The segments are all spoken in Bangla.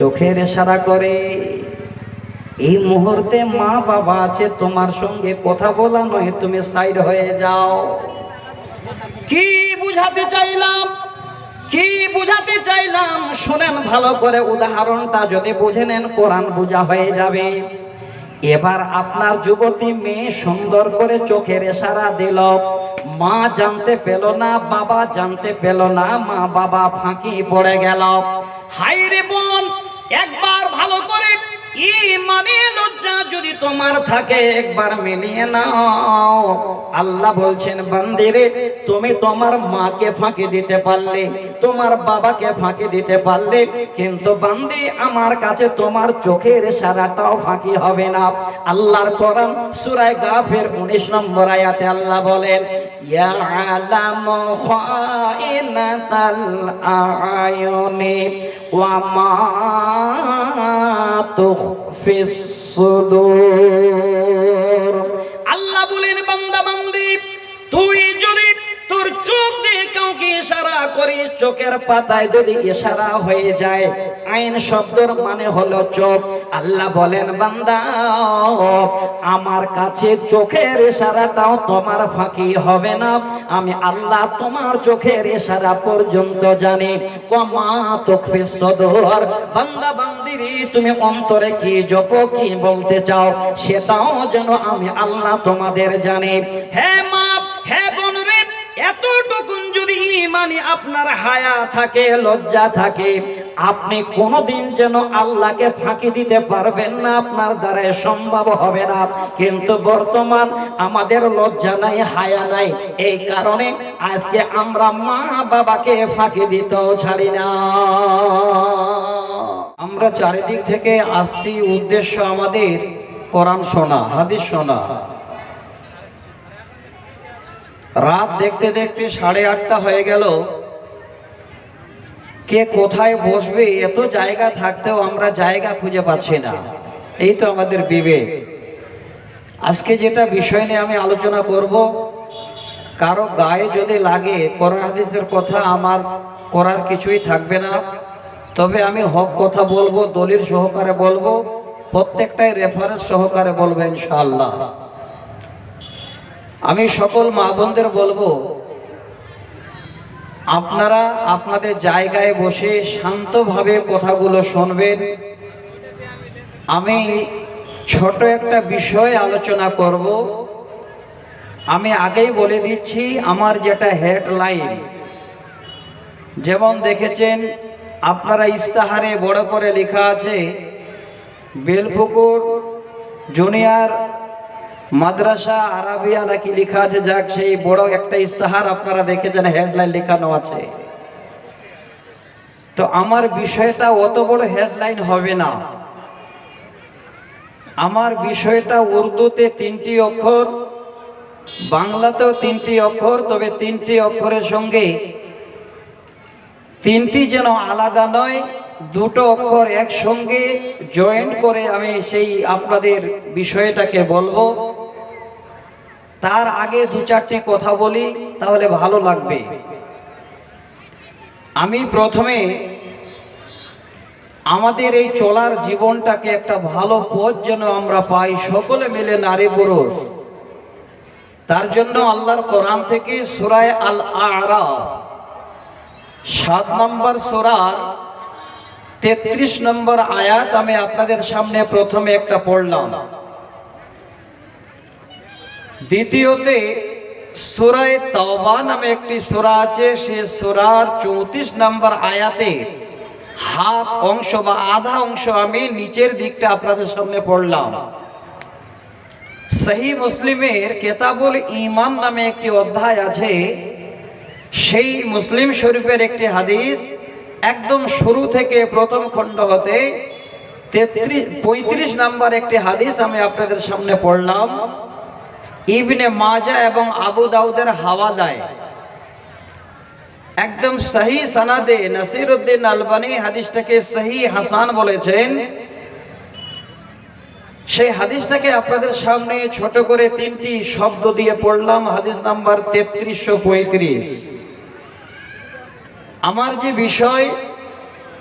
চোখের ইশারা করে। এই মুহূর্তে মা বাবা আছে, তোমার সঙ্গে কথা বলা নয়, তুমি সাইড হয়ে যাও। কি বুঝাতে চাইলাম, কি বুঝাতে চাইলাম শুনেন ভালো করে। উদাহরণটা যদি বুঝে নেন কোরআন বুঝা হয়ে যাবে। এবার আপনার যুবতী মেয়ে সুন্দর করে চোখের ইশারা দিল, মা জানতে পেল না, বাবা জানতে পেল না, মা বাবা ফাঁকি পড়ে গেল। হায় রে বোন, একবার ভালো করে ঈমানে লজ্জা যদি তোমার থাকে একবার মিলিয়ে নাও। আল্লাহ বলছেন বান্দিরে, তুমি তোমার মাকে ফাঁকি দিতে পারলে, তোমার বাবাকে ফাঁকি দিতে পারলে, কিন্তু বান্দি আমার কাছে তোমার চোখের ইশারাটাও ফাঁকি হবে না। আল্লাহর কোরআন সূরা গাফির 19 নম্বর আয়াতে আল্লাহ বলেন, ইয়ালামু খাইনাতাল আয়ুনি ওয়া মা তুখফিস সুদূর। আল্লাহ বলেন বান্দা বান্দি, তুই যদি তোর চোখ দিয়ে কাউকে ইশারা করিস, চোখের পাতায় যদি ইশারা হয়ে যায়, আইন শব্দের মানে হলো চোখ। আল্লাহ বলেন বান্দা, আমার কাছে চোখের ইশারাটাও তোমার ফাঁকি হবে না। আমি আল্লাহ তোমার চোখের ইশারা পর্যন্ত জানি। ওমা তুখফিস সুদূর, বান্দা বান্দিরি তুমি অন্তরে কি জপো, কি বলতে চাও, সেটাও যেন আমি আল্লাহ তোমাদের জানি। হে মা, হে বোন রে, এতটুকুন যদি ঈমানি আপনার হায়া থাকে, লজ্জা থাকে, আপনি কোনোদিন যেন আল্লাহকে ফাঁকি দিতে পারবেন না, আপনার দ্বারা সম্ভব হবে না। কিন্তু বর্তমান আমাদের লজ্জা নাই, হায়া নাই, এই কারণে আজকে আমরা মা বাবাকে ফাঁকি দিতেও ছাড়ি না। আমরা চারিদিক থেকে আসছি, উদ্দেশ্য আমাদের কোরআন শোনা, হাদিস শোনা। রাত দেখতে দেখতে 8:30 হয়ে গেল। কে কোথায় বসবে, এত জায়গা থাকতেও আমরা জায়গা খুঁজে পাচ্ছি না। এই তো আমাদের বিবেক। আজকে যেটা বিষয় নিয়ে আমি আলোচনা করব, কারো গায়ে যদি লাগে কোরআন হাদিসের কথা আমার করার কিছুই থাকবে না। তবে আমি হক কথা বলবো, দলিল সহকারে বলবো, প্রত্যেকটাই রেফারেন্স সহকারে বলবো ইনশাআল্লাহ। আমি সকল মা বোনদের বলবো, আপনারা আপনাদের জায়গায় বসে শান্তভাবে কথাগুলো শুনবেন। আমি ছোট একটা বিষয় আলোচনা করব। আমি আগেই বলে দিচ্ছি, আমার যেটা হেডলাইন, যেমন দেখেছেন আপনারা ইস্তাহারে বড় করে লেখা আছে বেলপুকুর জুনিয়র মাদ্রাসা আরাবিয়া নাকি লেখা আছে, যাক সেই বড় একটা ইস্তাহার আপনারা দেখেছেন, হেডলাইন লেখানো আছে। তো আমার বিষয়টা অত বড় হেডলাইন হবে না। আমার বিষয়টা উর্দুতে 3টি অক্ষর, বাংলাতেও 3টি অক্ষর, তবে 3টি অক্ষরের সঙ্গে 3টি যেন আলাদা নয়, 2টো অক্ষর একসঙ্গে জয়েন্ট করে আমি সেই আপনাদের বিষয়টাকে বলবো। তার আগে 2-4টি কথা বলি, তাহলে ভালো লাগবে। আমি প্রথমে আমাদের এই চলার জীবনটাকে একটা ভালো পথ যেন আমরা পাই, সকলে মিলে নারী পুরুষ। তার জন্য আল্লাহর কোরআন থেকে সূরা আল আরাফ 7 নম্বর সূরার 33 নম্বর আয়াত আমি আপনাদের সামনে প্রথমে একটা পড়লাম। দ্বিতীয়তে সূরা তাওবা নামে একটি সূরা আছে, সে সূরার 34 নম্বর আয়াতে হাফ অংশ বা আধা অংশ আমি নিচের দিকটা আপনাদের সামনে পড়লাম। সহিহ মুসলিমের কিতাবুল ঈমান নামে একটি অধ্যায় আছে, সেই মুসলিম শরীফের একটি হাদিস, একদম শুরু থেকে প্রথম খণ্ড হতে 35 নম্বর একটি হাদিস আমি আপনাদের সামনে পড়লাম। ইবনে মাজাহ এবং আবু দাউদের হাওয়ালায় একদম সহি সনদে নাসিরউদ্দিন আলবানী হাদিসটাকে সহি হাসান বলেছেন। সেই হাদিসটাকে আপনাদের সামনে ছোট করে 3টি শব্দ দিয়ে পড়লাম। হাদিস নাম্বার 3335। আমার যে বিষয়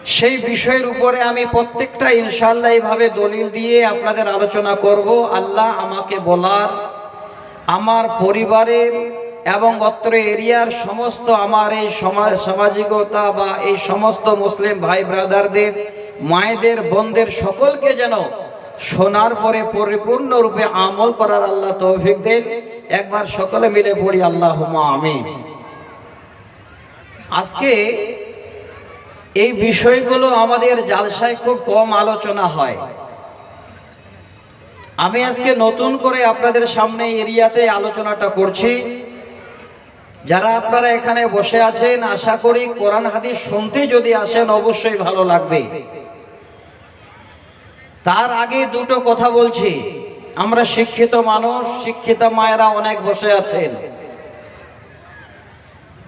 সেই বিষয়ের উপরে আমি প্রত্যেকটা ইনশাআল্লাহ এইভাবে দলিল দিয়ে আপনাদের আলোচনা করব। আল্লাহ আমাকে বলার, আমার পরিবারের এবং অত্র এরিয়ার সমস্ত আমার এই সামাজিকতা বা এই সমস্ত মুসলিম ভাই ব্রাদারদের, মায়েদের, বোনদের সকলকে যেন শোনার পরে পরিপূর্ণরূপে আমল করার আল্লাহ তৌফিক দেন। একবার সকলে মিলে পড়ি আল্লাহুম্মা আমিন। আজকে এই বিষয়গুলো আমাদের জালসায় খুব কম আলোচনা হয়। আমি আজকে নতুন করে আপনাদের সামনে এরিয়াতে আলোচনাটা করছি। যারা আপনারা এখানে বসে আছেন, আশা করি কোরআন হাদিস শুনতে যদি আসেন অবশ্যই ভালো লাগবে। তার আগে দুটো কথা বলছি। আমরা শিক্ষিত মানুষ, শিক্ষিতা মায়েরা অনেক বসে আছেন।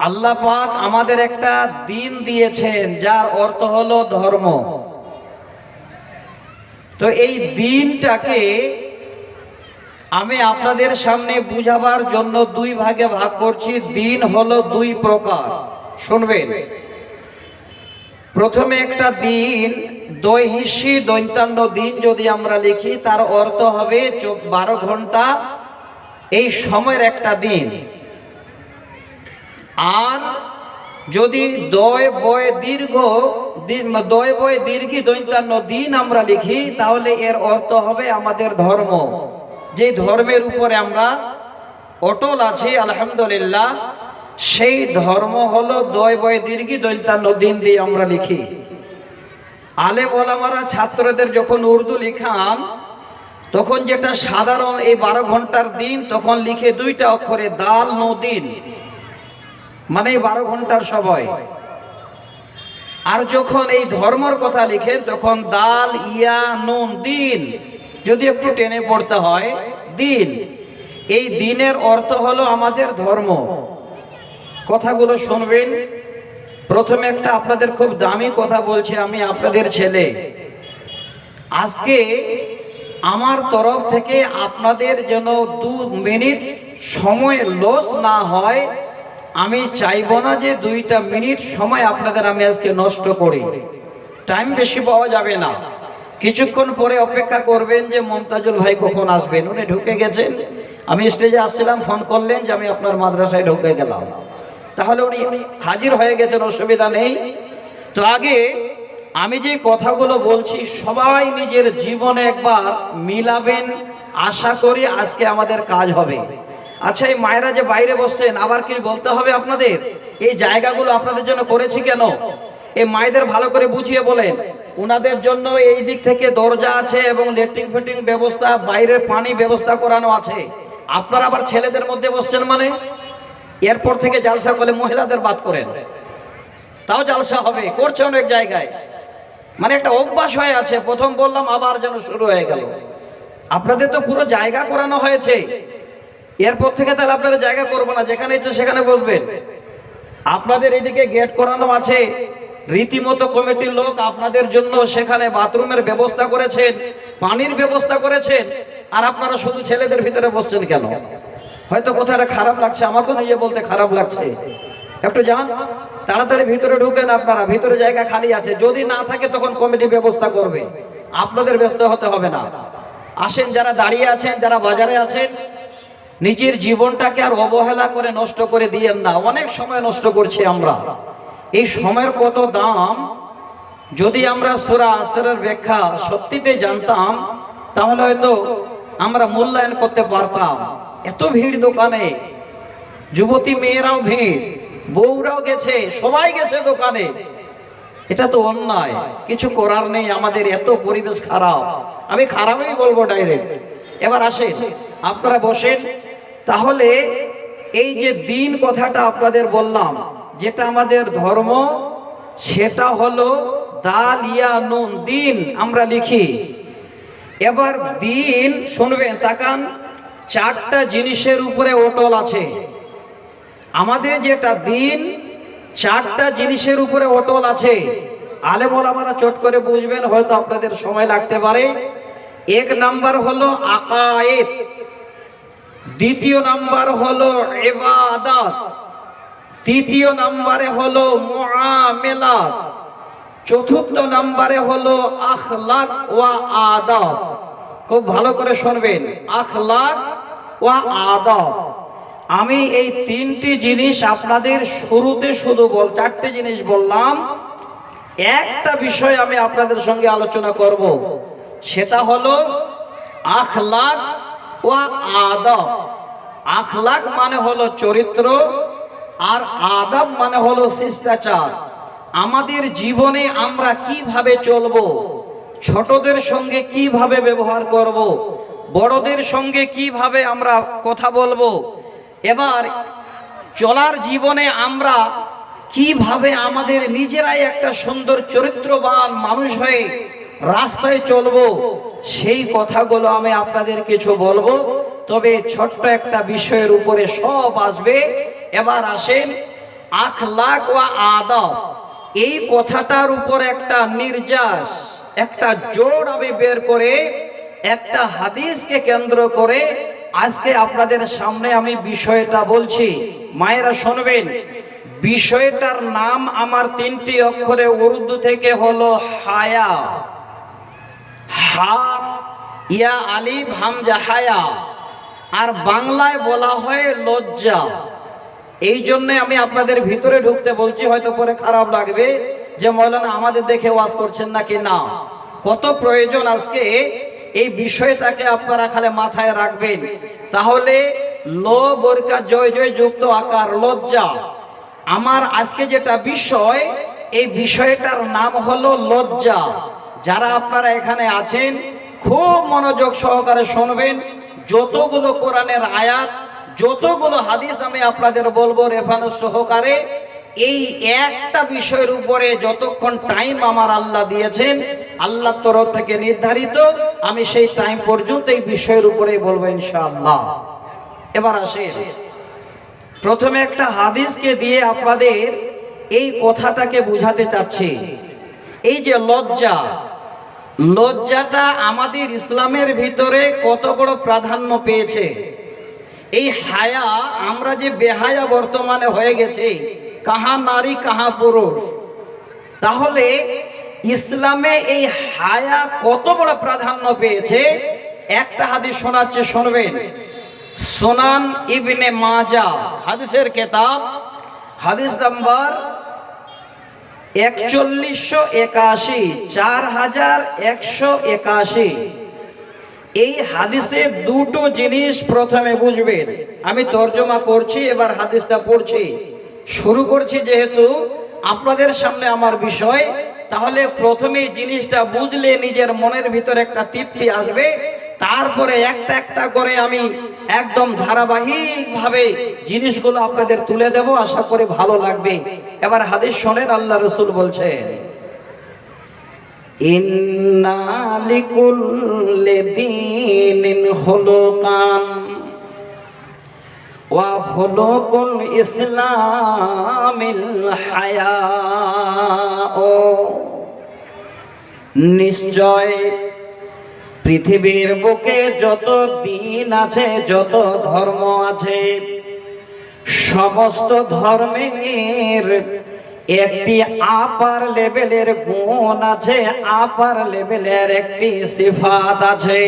আল্লাহ পাক আমাদের একটা দিন দিয়েছেন যার অর্থ হলো ধর্ম। তো এই দিনটাকে আমি আপনাদের সামনে বুঝাবার জন্য দুই ভাগে ভাগ করছি। দিন হলো দুই প্রকার, শুনবেন। প্রথমে একটা দিন, দৈহিসী দৈন্তান্ন দিন যদি আমরা লিখি, তার অর্থ হবে 12 ঘন্টা এই সময়ের একটা দিন। আর যদি দয় বয় দীর্ঘ দৈন্তান্ন দিন আমরা লিখি, তাহলে এর অর্থ হবে আমাদের ধর্ম, যে ধর্মের উপরে আমরা অটল আছি আলহামদুলিল্লাহ। সেই ধর্ম হলো দয় বয় দীর্ঘ দৈন্তান্ন দিন দিয়ে আমরা লিখি। আলেম ওলামারা ছাত্রদের যখন উর্দু লিখান, তখন যেটা সাধারণ এই 12 ঘন্টার দিন, তখন লিখে দুইটা অক্ষরে দাল নো দিন, মানে 12 ঘন্টার সময়। আর যখন এই ধর্মের কথা লিখেন তখন দাল ইয়া নুন দিন, যদি একটু টেনে পড়তে হয় দিন। এই দিনের অর্থ হলো আমাদের ধর্ম। কথাগুলো শুনবেন। প্রথমে একটা আপনাদের খুব দামি কথা বলছি, আমি আপনাদের ছেলে। আজকে আমার তরফ থেকে আপনাদের যেন 2 মিনিট সময় লস না হয়। আমি চাইবো না যে 2টা মিনিট সময় আপনাদের আমি আজকে নষ্ট করি। টাইম বেশি পাওয়া যাবে না। কিছুক্ষণ পরে অপেক্ষা করবেন যে মমতাজুল ভাই কখন আসবেন। উনি ঢুকে গেছেন, আমি স্টেজে আসছিলাম, ফোন করলেন যে আমি আপনার মাদ্রাসায় ঢুকে গেলাম, তাহলে উনি হাজির হয়ে গেছেন, অসুবিধা নেই। তো আগে আমি যে কথাগুলো বলছি সবাই নিজের জীবনে একবার মিলাবেন, আশা করি আজকে আমাদের কাজ হবে। আচ্ছা, এই মায়েরা যে বাইরে বসছেন, আবার কি বলতে হবে আপনাদের? এই জায়গাগুলো আপনাদের জন্য করেছি কেন? এই মায়েদের ভালো করে বুঝিয়ে বলেন। ওনাদের জন্য এই দিক থেকে দরজা আছে এবং লেট্রিন ফিটিং ব্যবস্থা, বাইরের পানি ব্যবস্থা করানো আছে। আপনারা আবার ছেলেদের মধ্যে বসছেন, মানে এরপর থেকে জালসা করলে মহিলাদের বাদ করেন, তাও জালসা হবে, করছে অনেক জায়গায়। মানে একটা অভ্যাস হয়ে আছে। প্রথম বললাম, আবার যেন শুরু হয়ে গেল। আপনাদের তো পুরো জায়গা করানো হয়েছে, এরপর থেকে তাহলে আপনাদের জায়গা করবো না, যেখানে ইচ্ছে সেখানে বসবেন। আপনাদের এদিকে গেট করানো আছে, রীতিমতো কমিটির লোক আপনাদের জন্য সেখানে বাথরুমের ব্যবস্থা করেছেন, পানির ব্যবস্থা করেছেন। আর আপনারা শুধু ছেলেদের ভিতরে বসছেন কেন? হয়তো কথাটা খারাপ লাগছে, আমাকেও নিজে বলতে খারাপ লাগছে। একটু যান, তাড়াতাড়ি ভিতরে ঢুকেন। আপনারা ভিতরে জায়গা খালি আছে, যদি না থাকে তখন কমিটি ব্যবস্থা করবে, আপনাদের ব্যস্ত হতে হবে না। আসেন, যারা দাঁড়িয়ে আছেন, যারা বাজারে আছেন, নিজের জীবনটাকে আর অবহেলা করে নষ্ট করে দিয়েন না। অনেক সময় নষ্ট করছি আমরা। এই সময়ের কত দাম, যদি আমরা সূরা আসরের ব্যাখ্যা সত্যিতে জানতাম, তাহলে হয়তো আমরা মূল্যায়ন করতে পারতাম। এত ভিড় দোকানে, যুবতী মেয়েরাও ভিড়, বউরাও গেছে, সবাই গেছে দোকানে। এটা তো অন্যায়, কিছু করার নেই। আমাদের এত পরিবেশ খারাপ, আমি খারাপই বলবো ডাইরেক্ট। এবার আসেন, আপনারা বসেন। তাহলে এই যে দিন কথাটা আপনাদের বললাম, যেটা আমাদের ধর্ম, সেটা হলো দাল ইয়া নুন দিন আমরা লিখি। এবার দিন শুনবেন, তাকান, 4টা জিনিসের উপরে অটল আছে। আমাদের যেটা দিন 4টা জিনিসের উপরে অটল আছে। আলেম ওলামারা চট করে বুঝবেন, হয়তো আপনাদের সময় লাগতে পারে। 1 নাম্বার হলো আকায়েদ, 2য় নাম্বার হলো ইবাদত, 3য় নাম্বারে হলো মুআমেলাত, চতুর্থ নম্বরে হলো আখলাক ওয়া আদব। খুব ভালো করে শুনবেন, আখলাক ওয়া আদব। আমি এই তিনটি জিনিস আপনাদের শুরুতে শুধু চারটে জিনিস বললাম, একটা বিষয় আমি আপনাদের সঙ্গে আলোচনা করব, সেটা হলো আখলাক ওয়া আদব। আখলাক মানে হলো চরিত্র, আর আদব মানে হলো শিষ্টাচার। আমাদের জীবনে আমরা কিভাবে চলবো, ছোটদের সঙ্গে কিভাবে ব্যবহার করব, বড়দের সঙ্গে কিভাবে আমরা কথা বলবো, এবার চলার জীবনে আমরা কিভাবে আমাদের নিজেরাই একটা সুন্দর চরিত্রবান মানুষ হয়ে রাস্তায় চলবো, সেই কথাগুলো আমি আপনাদের কিছু বলবো। তবে ছোট্ট একটা বিষয়ের উপরে সব আসবে। এবার আসেন, আখলাক ওয়া আদব, এই কথাটার উপর একটা নির্যাস, একটা জোর আমি বের করে একটা হাদিসকে কেন্দ্র করে আজকে আপনাদের সামনে আমি বিষয়টা বলছি। মায়েরা শুনবেন, বিষয়টার নাম আমার তিনটি অক্ষরে উর্দু থেকে হলো হায়া। হা ইয়া আলিফ হামজা হায়া, আর বাংলায় বলা হয় লজ্জা। এই জন্যে আমি আপনাদের ভিতরে ঢুকতে বলছি, হয়তো পরে খারাপ লাগবে যে মৌলানা আমাদের দেখে ওয়াজ করছেন নাকি। না, কত প্রয়োজন আজকে এই বিষয়টাকে আপনারা খালি মাথায় রাখবেন। তাহলে ল বর্কা জয় জয় যুক্ত আকার লজ্জা। আমার আজকে যেটা বিষয়, এই বিষয়টার নাম হলো লজ্জা। যারা আপনারা এখানে আছেন খুব মনোযোগ সহকারে শুনবেন। যতগুলো কোরআনের আয়াত, যতগুলো হাদিস আমি আপনাদের বলবো রেফারেন্স সহকারে, এই একটা বিষয়ের উপরে যতক্ষণ টাইম আমার আল্লাহ দিয়েছেন, আল্লাহর তরফ থেকে নির্ধারিত, আমি সেই টাইম পর্যন্ত এই বিষয়ের উপরেই বলবো ইনশাআল্লাহ। এবার আসেন, প্রথমে একটা হাদিসকে দিয়ে আপনাদের এই কথাটাকে বুঝাতে চাচ্ছি। এই যে লজ্জা, লজ্জাটা আমাদের ইসলামের ভিতরে কত বড় প্রাধান্য পেয়েছে। এই হায়া, আমরা যে বেহায়া বর্তমানে হয়ে গেছে, কাহা নারী কাহা পুরুষ, তাহলে ইসলামে এই হায়া কত বড় প্রাধান্য পেয়েছে একটা হাদিস শোনাচ্ছে, শুনবেন। সুনান ইবনে মাজা হাদিসের কেতাব, হাদিস নাম্বার 4181, 4181। এই হাদিসে দুটো জিনিস প্রথমে বুঝবেন। আমি তর্জমা করছি, এবার হাদিসটা পড়ছি, শুরু করছি। যেহেতু আপনাদের সামনে আমার বিষয়, তাহলে প্রথমে জিনিসটা বুঝলে নিজের মনের ভিতরে একটা তৃপ্তি আসবে। তারপরে একটা একটা করে আমি একদম ধারাবাহিকভাবে জিনিসগুলো আপনাদের তুলে দেব, আশা করি ভালো লাগবে। এবার হাদিস শোনেন, আল্লাহ রাসূল বলছেন, ইন্না লিকুল্লি দীনিন খুলুকান ওয়া খুলুকুল ইসলামিল হায়া। নিশ্চয় পৃথিবীর বুকে যত দিন আছে, যত ধর্ম আছে, সমস্ত ধর্মের একটি আপার লেভেলের গুণ আছে, আপার লেভেলের একটি সিফাত আছে।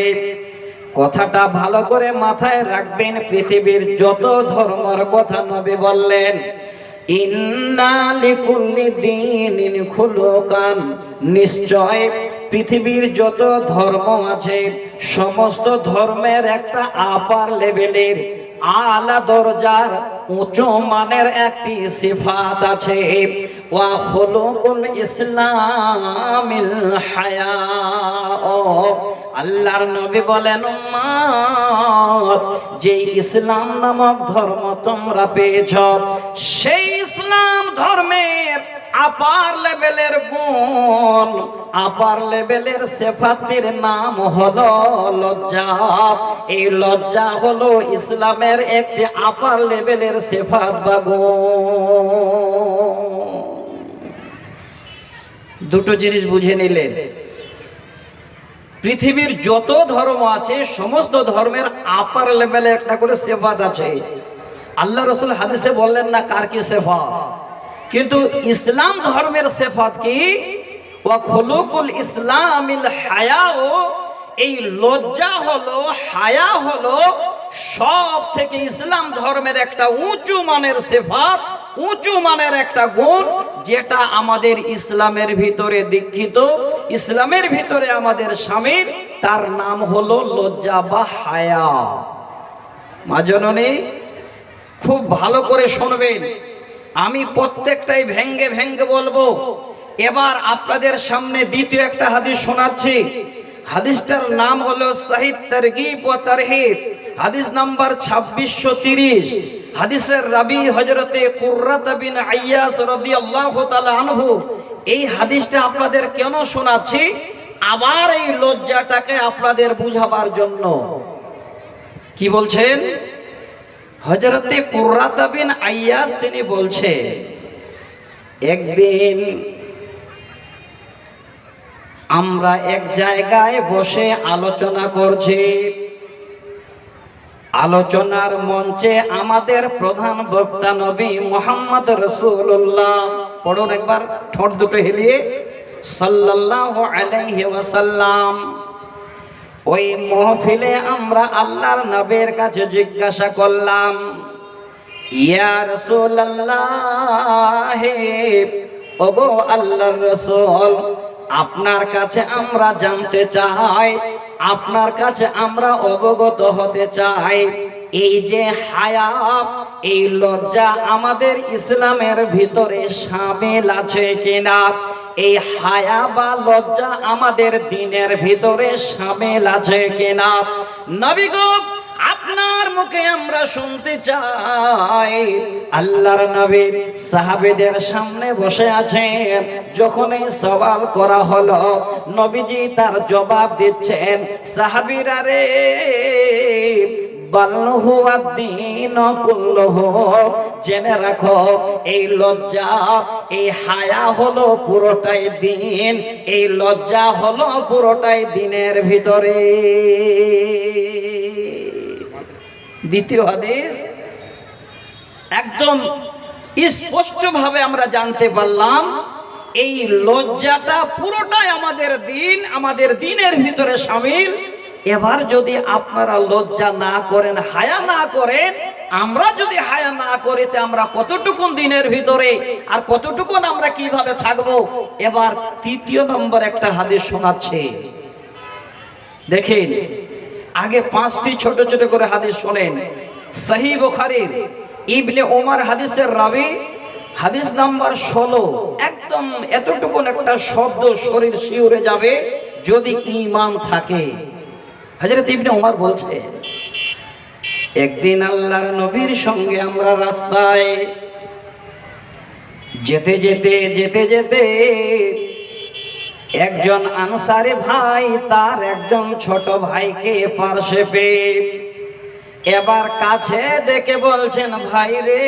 কথাটা ভালো করে মাথায় রাখবেন। পৃথিবীর যত ধর্মের কথা নবী বললেন, ইন্না লিকুল্লি দীনিন খুলুকান, নিশ্চয় পৃথিবীর যত ধর্ম আছে, সমস্ত ধর্মের একটা আপার লেভেলের, আলা দরজার, উঁচু মানের একটি সিফাত আছে। ওয়া খুলুকুল ইসলামিল হায়া। আল্লাহর নবী বলেন, উম্মত, যে ইসলাম নামক ধর্ম তোমরা পেয়েছ, সেই ইসলাম ধর্মের আপার লেভেলের গুণ, আপার লেভেলের সিফাতের নাম হলো লজ্জা। এই লজ্জা হলো ইসলামের একটি আপার লেভেলের সিফাত বা গুণ। দুটো জিনিস বুঝে নিলেন। পৃথিবীর যত ধর্ম আছে, সমস্ত ধর্মের আপার লেভেলে একটা করে সিফাত আছে। আল্লাহ রাসূল হাদিসে বললেন না কার কি সিফাত, কিন্তু ইসলাম ধর্মের সিফাত কি, ওয়া খুলুকুল ইসলামিল হায়াও, এই লজ্জা হলো, হায়া হলো সব থেকে ইসলাম ধর্মের একটা উঁচু মানের সিফাত, উঁচু মানের একটা গুণ, যেটা আমাদের ইসলামের ভিতরে দীক্ষিত, ইসলামের ভিতরে আমাদের শামিল। তার নাম হলো লজ্জা বা হায়া। মা জননী খুব ভালো করে শুনবেন, আমি প্রত্যেকটাই ভেঙ্গে ভেঙ্গে বলবো। এবার আপনাদের সামনে দ্বিতীয় একটা হাদিস শোনাচ্ছি। হাদিসটার নাম হলো সহিহ তারগিব ওয়া তারহিব, হাদিস নাম্বার 2630। হাদিসের রাবি হযরতে কুররাত বিন আইয়াস রাদিয়াল্লাহু তাআলা আনহু। এই হাদিসটা আপনাদের কেন শোনাচ্ছি? আবার এই লজ্জাটাকে আপনাদের বুঝাবার জন্য। কি বলছেন? হযরতে কুররাত বিন আইয়াস তিনি বলছে, একদিন আমরা এক জায়গায় বসে আলোচনা করছি। আলোচনার মঞ্চে আমাদের প্রধান বক্তা নবী মুহাম্মদ রাসূলুল্লাহ, পড়ুন একবার ঠোঁট দুটো হেলিয়ে, সাল্লাল্লাহু আলাইহি ওয়াসাল্লাম। ওই মাহফিলে আমরা আল্লাহর নবীর কাছে জিজ্ঞাসা করলাম, ইয়া রাসূলুল্লাহ, ওগো আল্লাহর রাসূল, আপনার কাছে আমরা জানতে চাই, আপনার কাছে আমরা অবগত হতে চাই, এই যে হায়া, এই লজ্জা আমাদের ইসলামের ভিতরে শামিল আছে কিনা? এই হায়া বা লজ্জা আমাদের দ্বীনের ভিতরে শামিল আছে কিনা? নবী গো, আপনার মুখে আমরা শুনতে চাই। আল্লাহর নবী সাহাবীদের সামনে বসে আছেন। যখন এই সওয়াল করা হলো, নবীজি তার জবাব দিচ্ছেন, সাহাবীরা রে, জেনে রাখো, এই লজ্জা, এই হায়া হলো পুরোটাই দ্বীন, এই লজ্জা হলো পুরোটাই দ্বীনের ভিতরে। দ্বিতীয় হাদিস, একদম স্পষ্টভাবে আমরা জানতে পারলাম এই লজ্জাটা পুরোটাই আমাদের দ্বীন, আমাদের দ্বীনের ভিতরে শামিল। এবার যদি আপনারা লজ্জা না করেন, হায়া না করেন, আমরা যদি হায়া না করি, তে আমরা কতটুকুন দ্বীনের ভিতরে আর কতটুকুন আমরা কিভাবে থাকবো? এবার তৃতীয় নম্বর একটা হাদিস শোনাচ্ছে, দেখেন। আগে 5টি ছোট ছোট করে হাদিস শোনেন। সহিহ বুখারীর ইবনে ওমর হাদিসের রাবি, হাদিস নাম্বার 16। একদম এতটুকুন একটা শব্দ শরীর শিউরে যাবে যদি ঈমান থাকে। হযরত ইবনে ওমর বলছে, একদিন আল্লাহর নবীর সঙ্গে আমরা রাস্তায় যেতে যেতে যেতে যেতে একজন আনসারী ভাই তার একজন ছোট ভাইকে পাশে পেয়ে এবার কাছে ডেকে বলছেন, ভাই রে,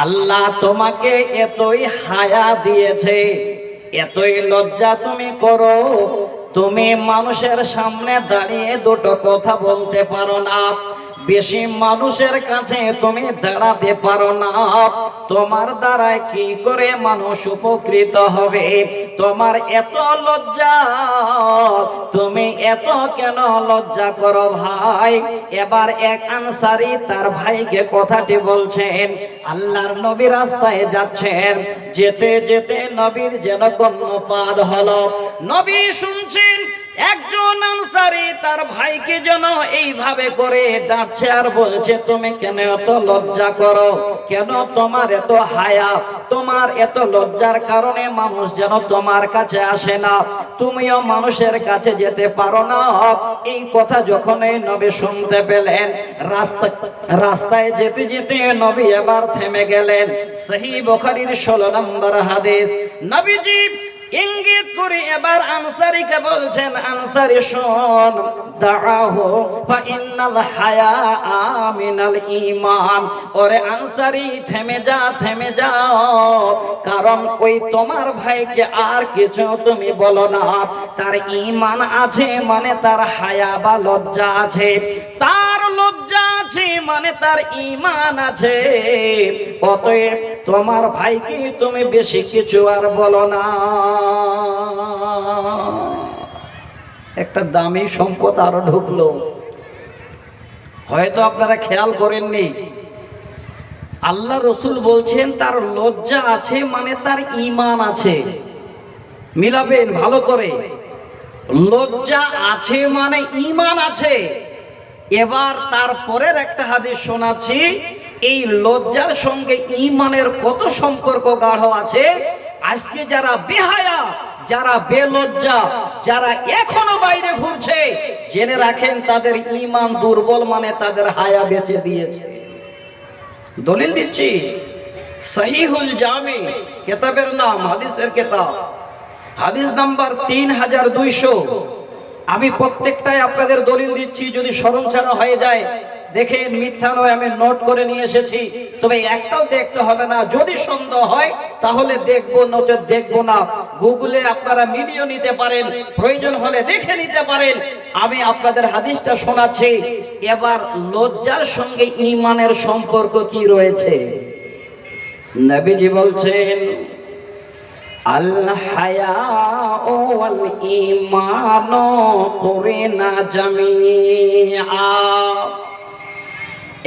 আল্লাহ তোমাকে এতই হায়া দিয়েছে, এতই লজ্জা তুমি করো, তুমি মানুষের সামনে দাঁড়িয়ে দুটো কথা বলতে পারো না, বেশি মানুষের কাছে তুমি দাঁড়াতে পারো না, তোমার দ্বারায় কি করে মানুষ উপকৃত হবে? তোমার এত লজ্জা, তুমি এত কেন লজ্জা করো ভাই? এবার এক আনসারী তার ভাইকে কথাটি বলছেন। আল্লাহর নবী রাস্তায় যাচ্ছেন, যেতে যেতে নবীর যেন কর্ণপাত হলো। নবী শুনছেন একজন আনসারী তার ভাইকে যেন এইভাবে করে ডাকছে আর বলছে, তুমি কেন এত লজ্জা করো? কেন তোমার এত হায়া? তোমার এত লজ্জার কারণে মানুষ যেন তোমার কাছে আসে না, তুমিও মানুষের কাছে যেতে পারো না। এই কথা যখন এই নবী শুনতে পেলেন, রাস্তায় যেতে যেতে নবী এবার থেমে গেলেন। সহিহ বুখারীর 16 নম্বর হাদিস। নবীজি ইঙ্গিত করে এবার আনসারীকে বলছেন, আনসারী শোন, দাআহু ফা ইন্নাল হায়া মিনাল ঈমান। ওরে আনসারী, থেমে যা, থেমে যাও, কারণ ওই তোমার ভাইকে আর কিছু তুমি বলো না, তার ঈমান আছে, মানে তার হায়া বা লজ্জা আছে, তার লজ্জা আছে মানে তার ঈমান আছে। অতএব তোমার ভাইকে তুমি বেশি কিছু আর বলো না। একটা দামি সম্পদ আরো ঢুকলো, হয়তো আপনারা খেয়াল করেননি। আল্লাহ রসুল বলছেন তার লজ্জা আছে মানে তার ঈমান আছে। মিলাবেন ভালো করে, লজ্জা আছে মানে ঈমান আছে। এবার তারপরের একটা হাদিস শোনাচ্ছি, এই লজ্জার সঙ্গে ঈমানের কত সম্পর্ক গাঢ় আছে। আজকে যারা বেহায়া, যারা বেলজ্জা, যারা এখনো বাইরে ঘুরছে, জেনে রাখেন তাদের ঈমান দুর্বল, মানে তাদের হায়া বেঁচে দিয়েছে। দলিল দিচ্ছি, সহিহুল জামি কিতাবের নাম, হাদিসের কিতাব, হাদিস নাম্বার 3200। আমি প্রত্যেকটাই আপনাদের দলিল দিচ্ছি, যদি স্মরণ ছাড়া হয়ে যায় দেখেন, মিথ্যা নয়, আমি নোট করে নিয়ে এসেছি। তবে একটাও দেখতে হবে না, যদি সন্দেহ হয় তাহলে দেখবো, নচেত দেখবো না। গুগলে আপনারা মিলিয়ে নিতে পারেন, প্রয়োজন হলে দেখে নিতে পারেন। আমি আপনাদের হাদিসটা শোনাচ্ছি। এবার লজ্জার সঙ্গে ঈমানের সম্পর্ক কি রয়েছে? নবীজি বলছেন, আল হায়াউ ওয়াল ঈমানু কুরিনা জামিআ।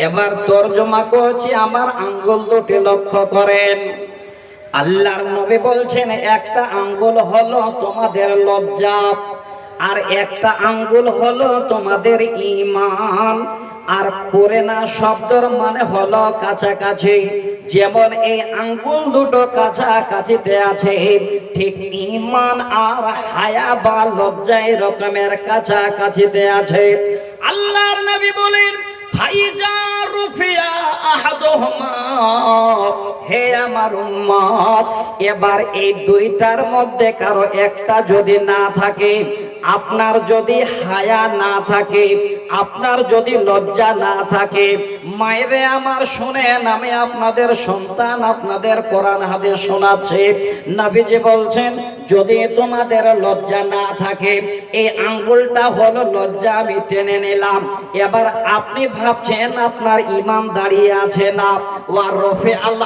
এবার তরজমা করছি, আমার আঙ্গুল দুটি লক্ষ্য করেন। আল্লাহর নবী বলছেন, একটা আঙ্গুল হলো তোমাদের লজ্জা, আর একটা আঙ্গুল হলো তোমাদের ঈমান। আর কুরিনা শব্দের মানে হলো কাছাকাছি। যেমন এই আঙ্গুল দুটো কাছাকাছিতে আছে, ঠিক ঈমান আর হায়া বা লজ্জা এই রকমের কাছাকাছিতে আছে। আল্লাহর নবী বলেন, ফাইজা রুফিয়া আহাদুহুমা, হে আমার উম্মত, এবার এই দুইটার মধ্যে কারো একটা যদি না থাকে, আপনার যদি হায়া না থাকে, আপনার যদি লজ্জা না থাকে, মায়েরে আমার শুনেন, আমি আপনাদের সন্তান, আপনাদের কোরআন হাদিস শোনাচ্ছে। নবীজি বলছেন, যদি তোমাদের লজ্জা না থাকে, এই আঙ্গুলটা হলো লজ্জা, আমি টেনে নিলাম। এবার আপনি ভাবছেন আপনার ঈমান দাঁড়িয়ে আছে না, ওয়া রফি আল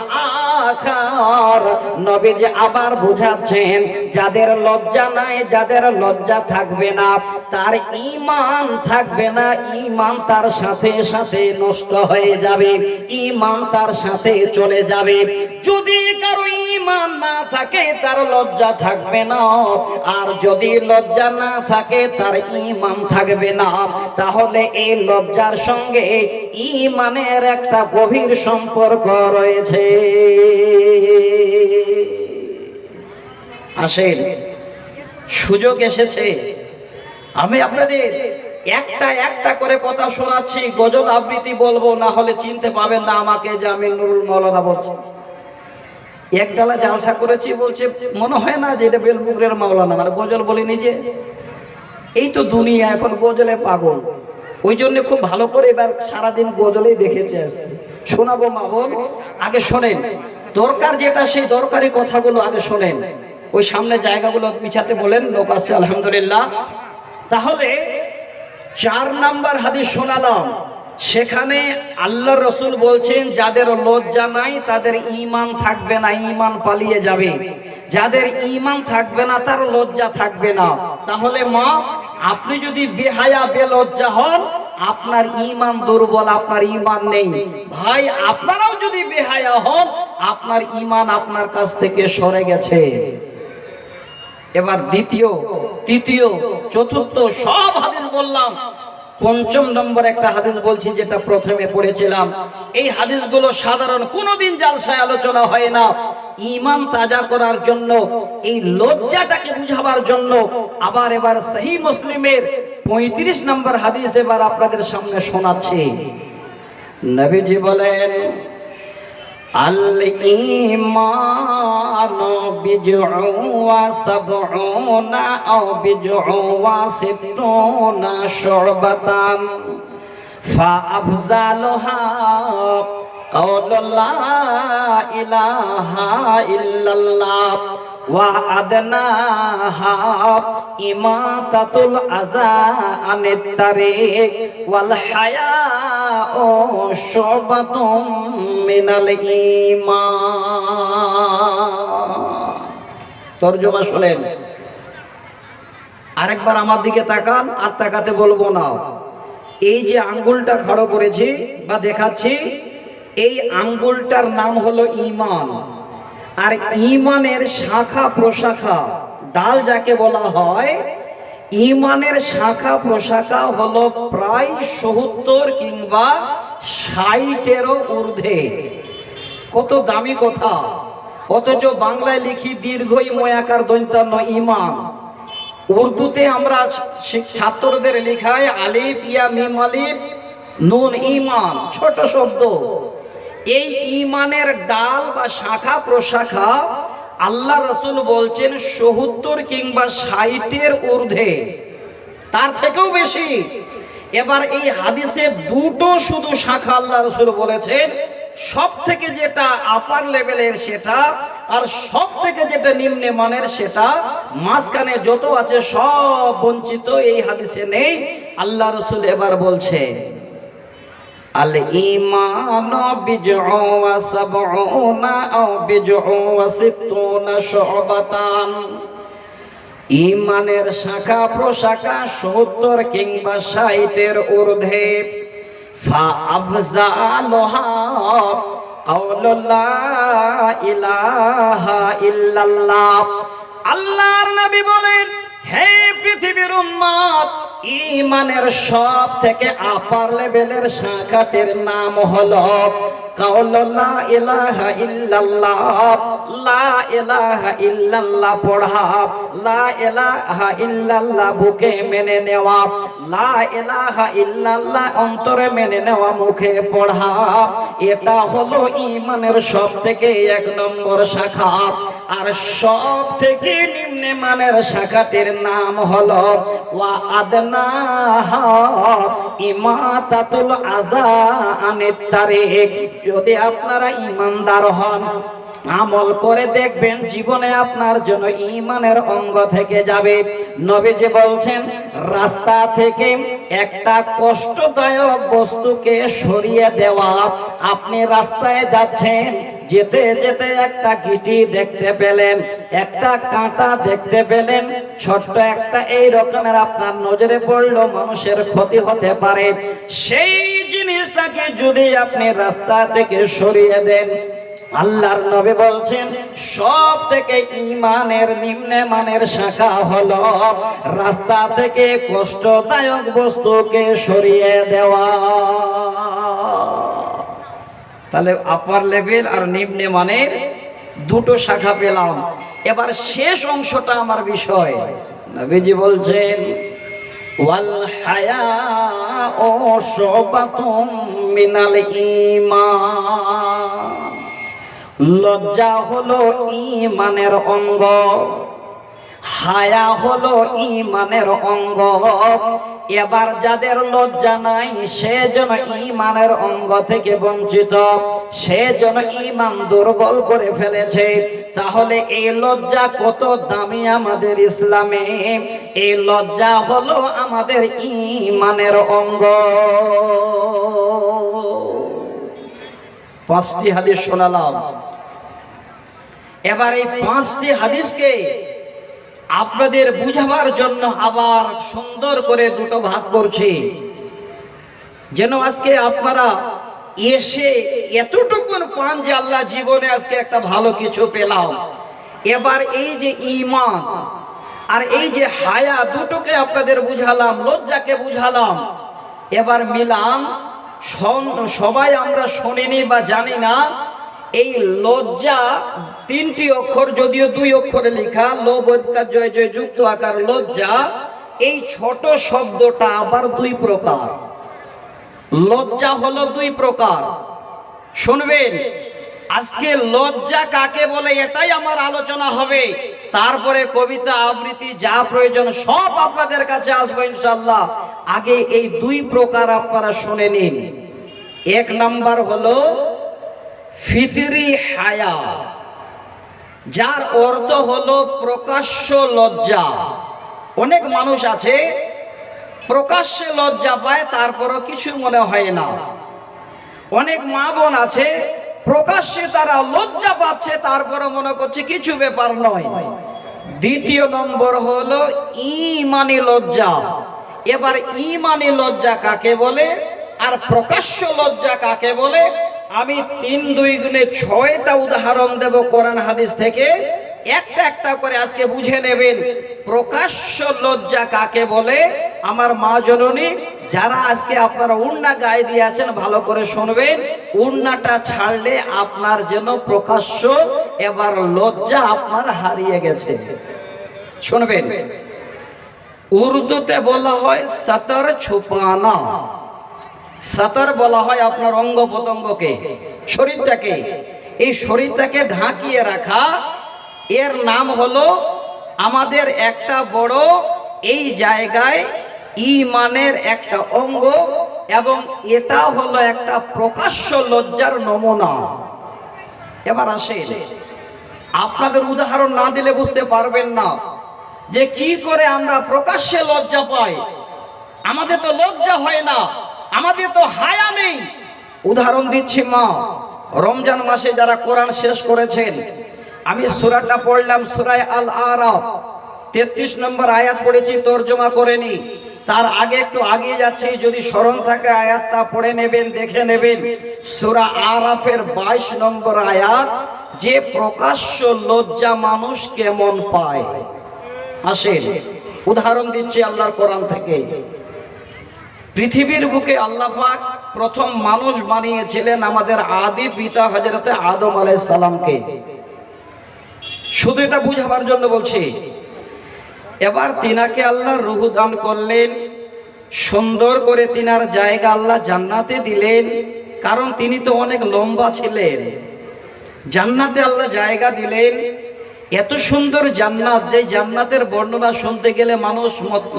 আখার। নবীজি আবার বুঝাচ্ছেন, যাদের লজ্জা নাই, যাদের লজ্জা থাকবে না, তার ঈমান থাকবে না, ঈমান তার সাথে সাথে নষ্ট হয়ে যাবে, ঈমান তার সাথে চলে যাবে। যদি কারো ঈমান না থাকে, তার লজ্জা থাকবে না, আর যদি লজ্জা না থাকে, তার ঈমান থাকবে না। তাহলে এই লজ্জার সঙ্গে ঈমানের একটা গভীর সম্পর্ক রয়েছে। আসেন, সুযোগ এসেছে, আমি আপনাদের একটা একটা করে কথা শোনাচ্ছি, গজল আবৃত্তি বলবো, না হলে চিনতে পাবেন না আমাকে যে আমি নুরুল মৌলানা বলছি। এক ডালা জালসা করেছি, বলছে মনে হয় না যে এটা বেলপুকুরের মাওলানা, মানে গজল বলি নিজে। এই তো দুনিয়া এখন গজলে পাগল, ওই জন্য খুব ভালো করে এবার সারাদিন গজলেই দেখেছে। শোনাবো মা বোন, আগে শোনেন, দরকার যেটা সেই দরকারি কথাগুলো আগে শোনেন। ওই সামনে জায়গাগুলো পিছাতে বলেন, লোক আছে আলহামদুলিল্লাহ। তাহলে 4 নাম্বার হাদিস শোনালাম, সেখানে আল্লাহ রসুল বলছেন, যাদের লজ্জা নাই তাদের ঈমান থাকবে না, ঈমান পালিয়ে যাবে। যাদের ঈমান থাকবে না, তার লজ্জা থাকবে না। তাহলে মা, আপনি যদি বেহায়া বেলজ্জা হন, আপনার ঈমান দুর্বল, আপনার ঈমান নেই। ভাই, আপনারাও যদি বেহায়া হন, আপনার ঈমান আপনার কাছ থেকে সরে গেছে। এবার দ্বিতীয়, তৃতীয়, চতুর্থ সব হাদিস বললাম, 5 নম্বর একটা হাদিস বলছি, যেটা প্রথমে পড়েছিলাম। এই হাদিসগুলো সাধারণ কোনোদিন জালসায় আলোচনা হয় না। ঈমান তাজা করার জন্য, এই লজ্জাটাকে বুঝাবার জন্য আবার এবার সহিহ মুসলিমের 35 নম্বর হাদিস এবার আপনাদের সামনে শোনাচ্ছি। নবীজি বলেন, আল ঈমানু বিজউ ওয়া সাবউনা আও বিজউ ওয়া সিত্তুনা শুবাতান ফা আফজালুহা কাওলু লা ইলাহা ইল্লাল্লাহ ওয়া আদনাহা ইমাতাতুল আযা আনিত তারিক ওয়াল হায়া ও শুবাতুম মিনাল ঈমান। তরজমা শুনেন, আরেকবার আমার দিকে তাকান, আর তাকাতে বলবো না। এই যে আঙ্গুলটা খাড়ো করেছি বা দেখাচ্ছি, এই আঙ্গুলটার নাম হলো ঈমান। আর ঈমানের শাখা প্রশাখা, ডাল যাকে বলা হয়, ঈমানের শাখা প্রশাখা হলো প্রায় ৭০ কিংবা ৬০-এরও ঊর্ধ্বে। কত দামি কথা, অথচ বাংলায় লিখি দীর্ঘই ময়াকার দন্তান্ন ঈমান। উর্দুতে আমরা ছাত্রদের লেখায় আলিফ ইয়া মিম আলিফ নুন ঈমান, ছোট শব্দ। এই ঈমানের ডাল বা শাখা প্রশাখা আল্লাহ রসুল বলছেন ৭০ কিংবা ৬০-এর ঊর্ধ্বে, তার থেকেও বেশি। এবার এই হাদিসে দুটো শুধু শাখা আল্লাহ রসুল বলেছেন, সব থেকে যেটা আপার লেভেলের সেটা, আর সব থেকে যেটা নিম্নে মানের সেটা। মাঝখানে যত আছে সব বঞ্চিত, এই হাদিসে নেই। আল্লাহ রসুল এবার বলছে আল ঈমান বিজউ ওয়া সাবউনা আও বিজউ ওয়া সিত্তুনা শুবাতান। ঈমানের শাখা প্রশাখা ৭০ কিংবা ৬০-এর ঊর্ধ্বে। ফা আফজালুহা কাউলু লা ইলাহা ইল্লাল্লাহ। আল্লাহর নবী বলেন, হে পৃথিবীর উম্মত, ঈমানের সব থেকে আপার লেভেলের শাখাটির নাম হলো কাউলু লা ইলাহা ইল্লাল্লাহ। লা ইলাহা ইল্লাল্লাহ পড়া, লা ইলাহা ইল্লাল্লাহ বুকে মেনে নেওয়া, লা ইলাহা ইল্লাল্লাহ অন্তরে মেনে নেওয়া, মুখে পড়া, এটা হলো ঈমানের সব থেকে ১ নম্বর শাখা। আর সব থেকে নিম্নে মানের শাখাটির নাম হলো ওয়া আদনাহা ইমাতাতুল আযা আনিত তারিক। যদি আপনারা ঈমানদার হন, আমল করে দেখবেন জীবনে আপনার জন্য ঈমানের অঙ্গ থেকে যাবে। নবীজি বলছেন, রাস্তা থেকে একটা কষ্টদায়ক বস্তুকে সরিয়ে দেওয়া। আপনি রাস্তায় যাচ্ছেন, যেতে যেতে একটা গিটি দেখতে পেলেন, একটা কাঁটা দেখতে পেলেন, ছোট্ট একটা এই রকমের আপনার নজরে পড়লো, মানুষের ক্ষতি হতে পারে। সেই জিনিসটাকে যদি আপনি রাস্তা থেকে সরিয়ে দেন, আল্লাহর নবী বলছেন সব থেকে ঈমানের নিম্নে মানের শাখা হলো রাস্তা থেকে কষ্টদায়ক বস্তুকে সরিয়ে দেওয়া। তাহলে আপার লেভেল আর নিম্নে মানের দুটো শাখা পেলাম। এবার শেষ অংশটা আমার বিষয়। নবীজি বলছেন ওয়াল হায়াউ শুবাতুম মিনাল ঈমান। লজ্জা হলো ঈমানের অঙ্গ, হায়া হলো ঈমানের অঙ্গ। এবার যাদের লজ্জা নাই, সে যেন ঈমানের অঙ্গ থেকে বঞ্চিত, সে যেন ঈমান দুর্বল করে ফেলেছে। তাহলে এই লজ্জা কত দামি আমাদের ইসলামে। এই লজ্জা হলো আমাদের ঈমানের অঙ্গ। 5টি হাদিস শোনালাম। এবার এই 5টি হাদিসকে আপনাদের বুঝাবার জন্য আবার সুন্দর করে দুটো ভাগ করছি, যেন আজকে আপনারা এসে এতটুকুন পান যে আল্লাহ জীবনে আজকে একটা ভালো কিছু পেলাম। এবার এই যে ঈমান আর এই যে হায়া, দুটোকে আপনাদের বুঝালাম, লজ্জাকে বুঝালাম। এবার মিলান। সবাই আমরা শুনিনি বা জানি না, এই লজ্জা 3টি অক্ষর, যদিও 2 অক্ষরে লেখা, লোভ জয় জয় যুক্ত আকার লজ্জা। এই ছোট শব্দটা আবার 2 প্রকার। লজ্জা হলো 2 প্রকার। শুনবেন, আজকে লজ্জা কাকে বলে এটাই আমার আলোচনা হবে। তারপরে কবিতা আবৃত্তি যা প্রয়োজন সব আপনাদের কাছে আসবে ইনশাআল্লাহ। আগে এই 2 প্রকার আপনারা শুনে নিন। 1 নাম্বার হলো ফিতরি হায়া, যার অর্থ হলো প্রকাশ্য লজ্জা। অনেক মানুষ আছে প্রকাশ্যে লজ্জা পায়, তারপরও কিছু মনে হয় না। অনেক মা বোন আছে প্রকাশ্যে তারা লজ্জা পাচ্ছে, তারপরে মনে করছে কিছু ব্যাপার নয়। দ্বিতীয় নম্বর হলো ঈমানি লজ্জা। এবার ঈমানি লজ্জা কাকে বলে আর প্রকাশ্য লজ্জা কাকে বলে, আমি 3 2 গুণে 6টা উদাহরণ দেব কোরআন হাদিস থেকে, একটা একটা করে আজকে বুঝে নেবেন প্রকাশ্য লজ্জা কাকে বলে। আমার মা জননী যারা আজকে আপনারা উন্না গায়ে দিয়েছেন ভালো করে শুনবেন, উন্নাটা ছাড়লে আপনার যেন প্রকাশ্য এবার লজ্জা আপনার হারিয়ে গেছে। শুনবেন, উর্দুতে বলা হয় সতর ছুপানা। সতর বলা হয় আপনার অঙ্গ প্রত্যঙ্গকে, শরীরটাকে, এই শরীরটাকে ঢাকিয়ে রাখা, এর নাম হলো আমাদের একটা বড় এই জায়গায় ঈমানের একটা অঙ্গ, এবং এটা হলো একটা প্রকাশ্য লজ্জার নমুনা। এবার আসেন, আপনাদের উদাহরণ না দিলে বুঝতে পারবেন না যে কি করে আমরা প্রকাশ্যে লজ্জা পাই। আমাদের তো লজ্জা হয় না, আমাদের তো হায়া নেই। উদাহরণ দিচ্ছি, মা রমজান মাসে যারা কোরআন শেষ করেছেন, আমি সূরাটা পড়লাম, সূরা আল আরাফ 33 নম্বর আয়াত পড়েছি, তরজমা করেনি। তার আগে একটু আগিয়ে যাচ্ছি, যদি স্মরণ থাকে আয়াতটা পড়ে নেবেন, দেখে নেবেন। সূরা আরাফের 22 নম্বর আয়াত, যে প্রকাশ্য লজ্জা মানুষ কেমন পায়। আসেন উদাহরণ দিচ্ছি আল্লাহর কোরআন থেকে। পৃথিবীর বুকে আল্লাহ পাক প্রথম মানুষ বানিয়েছিলেন আমাদের আদি পিতা হযরতে আদম আলাইহিস সালামকে। শুধু এটা বুঝাবার জন্য বলছি। এবার তিনাকে আল্লাহ রূহ দান করলেন, সুন্দর করে তিনার জায়গা আল্লাহ জান্নাতে দিলেন, কারণ তিনি তো অনেক লম্বা ছিলেন। জান্নাতে আল্লাহ জায়গা দিলেন, এত সুন্দর জান্নাত, যে জান্নাতের বর্ণনা শুনতে গেলে মানুষ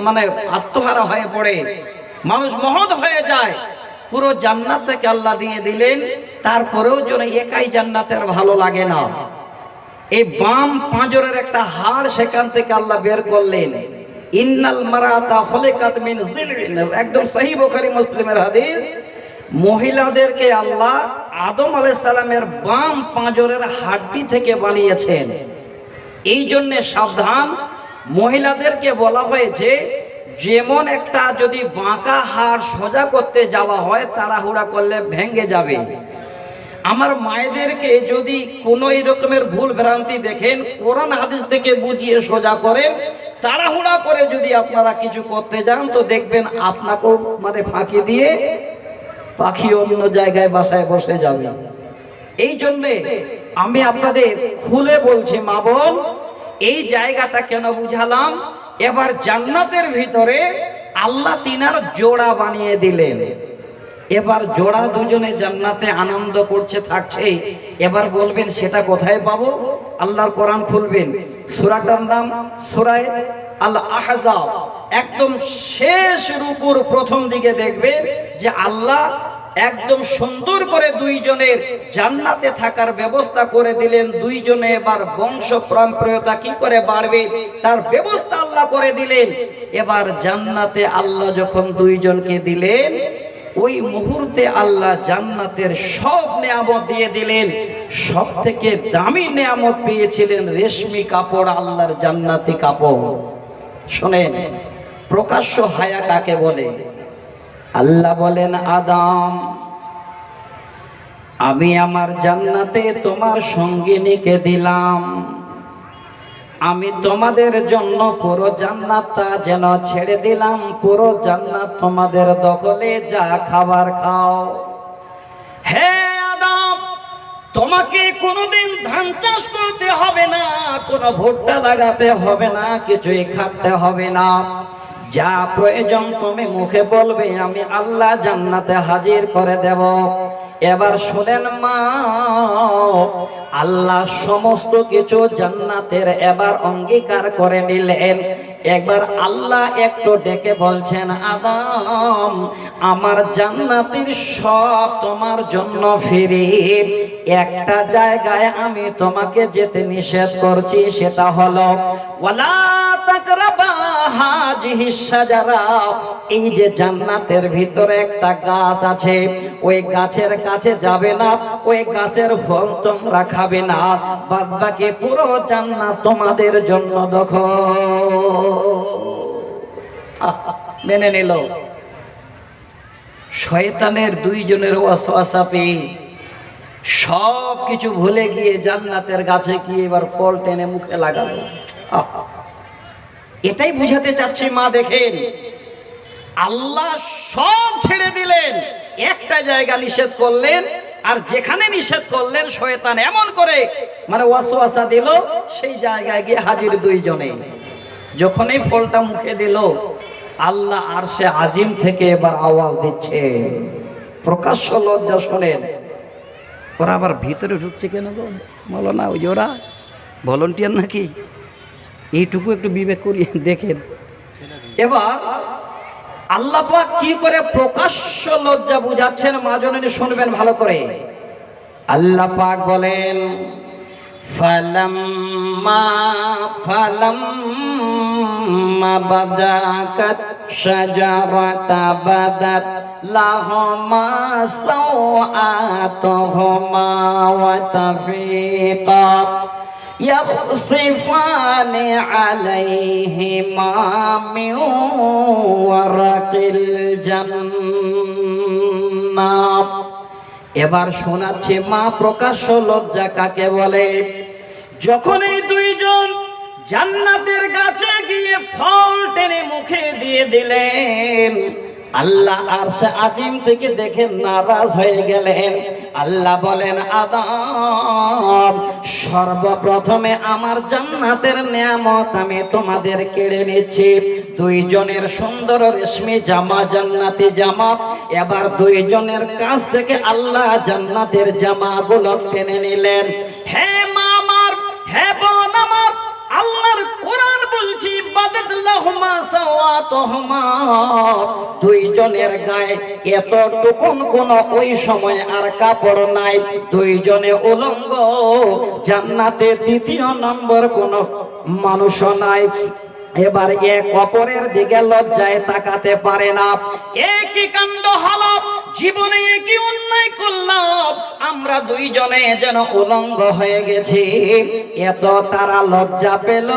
মানে আত্মহারা হয়ে পড়ে, মানুষ মহৎ হয়ে যায়। পুরো জান্নাত থেকে আল্লাহ দিয়ে দিলেন, তারপরেও যেন একাই জান্নাতের ভালো লাগে না। এই বাম পাঁজরের একটা হাড় সেখান থেকে আল্লাহ বের করলেন। ইন্নাল মারাতা খুলিকাত মিন যিলইন, একদম সহিহ বুখারী মুসলিমের হাদিস। মহিলাদেরকে আল্লাহ আদম আলাইহিস সালামের বাম পাঁজরের হাড্ডি থেকে বানিয়েছেন। এই জন্য সাবধান, মহিলাদেরকে বলা হয়েছে যেমন একটা যদি বাঁকা হাড় সোজা করতে যাওয়া হয়, তাড়াহুড়া করলে ভেঙে যাবে। আমার মায়েদেরকে যদি কোনো এই রকমের ভুল ভ্রান্তি দেখেন, কোরআন হাদিস থেকে বুঝিয়ে সোজা করেন। তাড়াহুড়া করে যদি আপনারা কিছু করতে যান, তো দেখবেন আপনাকেও মানে ফাঁকি দিয়ে পাখি অন্য জায়গায় বাসায় বসে যাবে। এই জন্যে আমি আপনাদের খুলে বলছি মা বোন, এই জায়গাটা কেন বুঝালাম। এবার জান্নাতের ভিতরে আল্লাহ তিনার জোড়া বানিয়ে দিলেন। এবার জোড়া দুজনে জান্নাতে আনন্দ করছে, থাকছে। এবার বলবেন সেটা কোথায় পাবো? আল্লাহর কোরআন খুলবেন, সূরাটার নাম সূরা আল আহজাব, একদম শেষ রুকুর প্রথম দিকে দেখবেন যে আল্লাহ একদম সুন্দর করে দুইজনের জান্নাতে থাকার ব্যবস্থা করে দিলেন। দুইজনে এবার বংশ পরম্পরা কি করে বাড়বে তার ব্যবস্থা আল্লাহ করে দিলেন। এবার জান্নাতে আল্লাহ যখন দুইজনকে দিলেন, ওই মুহূর্তে আল্লাহ জান্নাতের সব নেয়ামত দিয়ে দিলেন। সব থেকে দামি নেয়ামত পেয়েছিলেন রেশমি কাপড়, আল্লাহর জান্নাতি কাপড়। শোনেন, প্রকাশ্য হায়া কাকে বলে? আল্লাহ বলেন, আদম, আমি আমার জান্নাতে তোমার সঙ্গিনীকে দিলাম। আমি তোমাদের জন্য পুরো জান্নাতটা যেন ছেড়ে দিলাম। পুরো জান্নাত তোমাদের দখলে, যা খাবার খাও। হে আদম, তোমাকে কোনোদিন ধান চাষ করতে হবে না, কোনো ভুট্টা লাগাতে হবে না, কিছুই খাটতে হবে না। যা প্রয়োজন তুমি মুখে বলবে, আমি আল্লাহ জান্নাতে হাজির করে দেব। এবার শুনেন মা, আল্লাহ সমস্ত কিছু জান্নাতের এবার অঙ্গীকার করে নিলেন। একবার আল্লাহ একটু ডেকে বলছেন, আদম, আমার জান্নাতের সব তোমার জন্য ফ্রি। একটা জায়গায় আমি তোমাকে যেতে নিষেধ করছি, সেটা হলো ওয়ালা তাকরাবা হাযিহিস শাজারা। এই যে জান্নাতের ভিতরে একটা গাছ আছে, ওই গাছের কাছে যাবে না, ওই গাছের ফল তোমরা খাবে না, বাদ বাকি পুরো জান্নাত তোমাদের জন্য দখল। মেনে নিল। শয়তানের দুইজনের ওয়াসওয়াসা পেয়ে সব কিছু ভুলে গিয়ে জান্নাতের গাছে গিয়ে এবার ফল টেনে মুখে লাগালো। এটাই বুঝাতে চাচ্ছি মা, দেখেন আল্লাহ সব ছেড়ে দিলেন, একটা জায়গা নিষেধ করলেন, আর যেখানে নিষেধ করলেন শয়তান এমন করে মানে ওয়াসওয়াসা দিল, সেই জায়গায় গিয়ে হাজির দুইজনে। যখনই ফলটা মুখে দিল, আল্লাহ আরশে আজিম থেকে এবার আওয়াজ দিচ্ছে, প্রকাশ্য লজ্জা। শোনেন, ওরা আবার ভিতরে ঢুকছে কেন গো? বলো না, ওই যে ওরা ভলান্টিয়ার নাকি, এইটুকু একটু বিবেক করিয়ে দেখেন। এবার আল্লাহ পাক কি করে প্রকাশ্য লজ্জা বুঝাচ্ছেন মা জননী শুনবেন ভালো করে। আল্লাহ পাক বলেন, ফালাম্মা বাদাকাত শাজারাতা বাদাত লাহুমা সাওআতুহুমা ওয়া তাফিকা يخصفان عليهما من ورق الجنة। এবার শোনাচ্ছে মা প্রকাশ্য লজ্জা কাকে বলে। যখন এই দুইজন জান্নাতের গাছে গিয়ে ফল টেনে মুখে দিয়ে দিলেন, আল্লাহ আরশে আজিম থেকে দেখে নারাজ হয়ে গেলেন। আল্লাহ বলেন, আদম, সর্বপ্রথমে আমার জান্নাতের নিয়ামত আমি তোমাদের কেড়ে নিচ্ছি। দুইজনের সুন্দর রেশমি জামা, জান্নাতি জামা। এবার দুইজনের কাছ থেকে আল্লাহ জান্নাতের জামাগুলো টেনে নিলেন। হে মা আমার, হে বোন আমার, আল্লাহর কোরআন বলছি, বাদাত লাহুমা সাওয়াতুহুমা, দুইজনের গায়ে এতটুকুন কোন ওই সময় আর কাপড় নাই, দুইজনে উলঙ্গ। জান্নাতে দ্বিতীয় নম্বর কোন মানুষ নাই। এবার এক অপরের দিকে লজ্জায় তাকাতে পারে না। একই কাণ্ড হলো, জীবনে একই অন্যায় করলাম, আমরা দুইজনে যেন উলঙ্গ হয়ে গেছি। এত তারা লজ্জা পেল,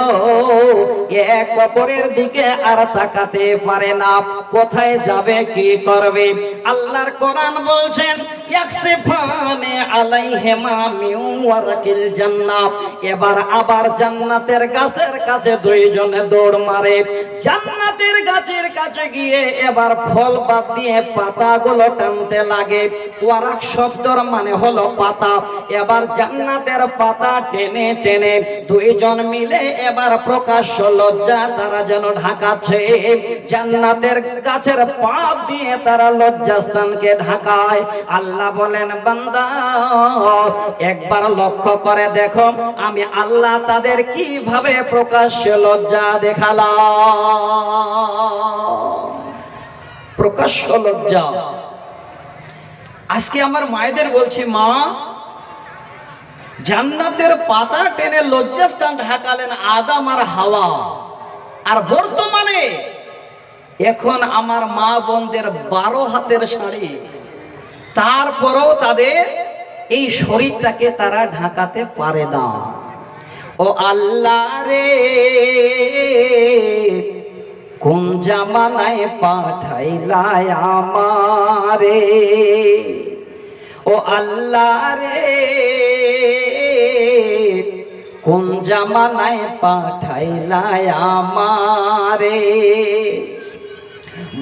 এক অপরের দিকে আর তাকাতে পারে না। কোথায় যাবে, কি করবে? আল্লাহর কোরআন বলছেন, ইয়াকসিফানে আলাইহিমা মিন ওয়ারাকিল জান্নাহ। এবার আবার জান্নাতের গাছের কাছে দুইজনে দৌড় মারে। জান্নাতের গাছের কাছে গিয়ে এবার ফল বাদ দিয়ে পাতাগুলো টানতে লাগে। ওয়ারাক শব্দর মানে হলো পাতা। এবার জান্নাতের পাতা টেনে টেনে দুইজন মিলে এবার প্রকাশ্য লজ্জা তারা যেন ঢাকাচ্ছে। জান্নাতের গাছের পাত দিয়ে তারা লজ্জাস্থানকে ঢাকায়। আল্লাহ বলেন, বান্দা একবার লক্ষ্য করে দেখো আমি আল্লাহ তাদের কিভাবে প্রকাশ্য লজ্জা দেখালাম। প্রকাশ্য লজ্জা। আজকে আমার মায়েদের বলছি, মা, জান্নাতের পাতা টেনে লজ্জাস্থান ঢাকালেন আদম আর হাওয়া। আর বর্তমানে এখন আমার মা বোনদের 12 হাতের শাড়ি, তারপরেও তাদের এই শরীরটাকে তারা ঢাকাতে পারে না। ও আল্লাহ রে, কোন জামানায় পাঠাইলাই আমারে। ও আল্লাহ রে, কোন জামানায় পাঠাইলাই আমারে।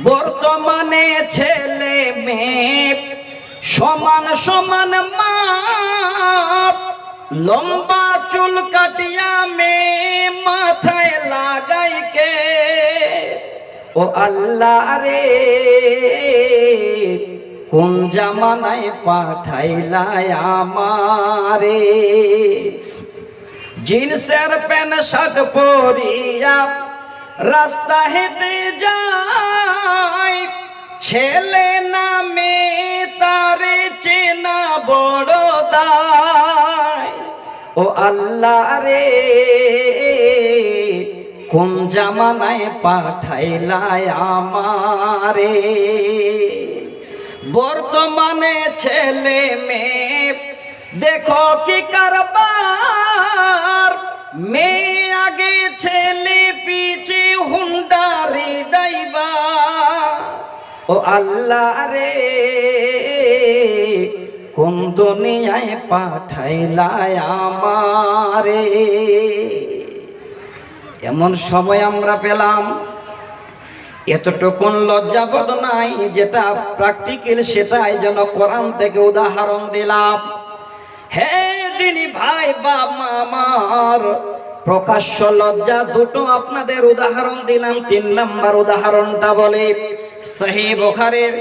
বর্তমানে ছেলে মেয়ে সমান সমান মাপ, লম্বা চুল কাটিয়া মেয়ে মাথায় লাগাই কে। ও আল্লাহ রে, কোন জামানায় পাঠাইলাই আমারে। জিন্সের প্যান্ট শার্ট পরিয়া রাস্তা হেঁটে যায়, ছেলে না মেয়ে তারে চেনা বড় দায়। আল্লাহ রে কোন জামানায় পাঠাইলাই আমারে, বর্তমানে ছেলে মেয়ে দেখো কি কারবার, মেয়ে আগে ছেলে পিছে হুন্ডারি ড্রাইভার। ও আল্লাহ রে কোন দুনিয়ায় পাঠাইলাই আমারে। এমন সময় আমরা পেলাম, এতটুকুন লজ্জাবোধ নাই, যেটা প্র্যাকটিক্যাল সেটাই যেন কোরআন থেকে উদাহরণ দিলাম। হে দিনী ভাই বাবা আমার, প্রকাশ্য লজ্জা দুটো আপনাদের উদাহরণ দিলাম। 3 নম্বর উদাহরণটা বলে সহিহ বুখারীর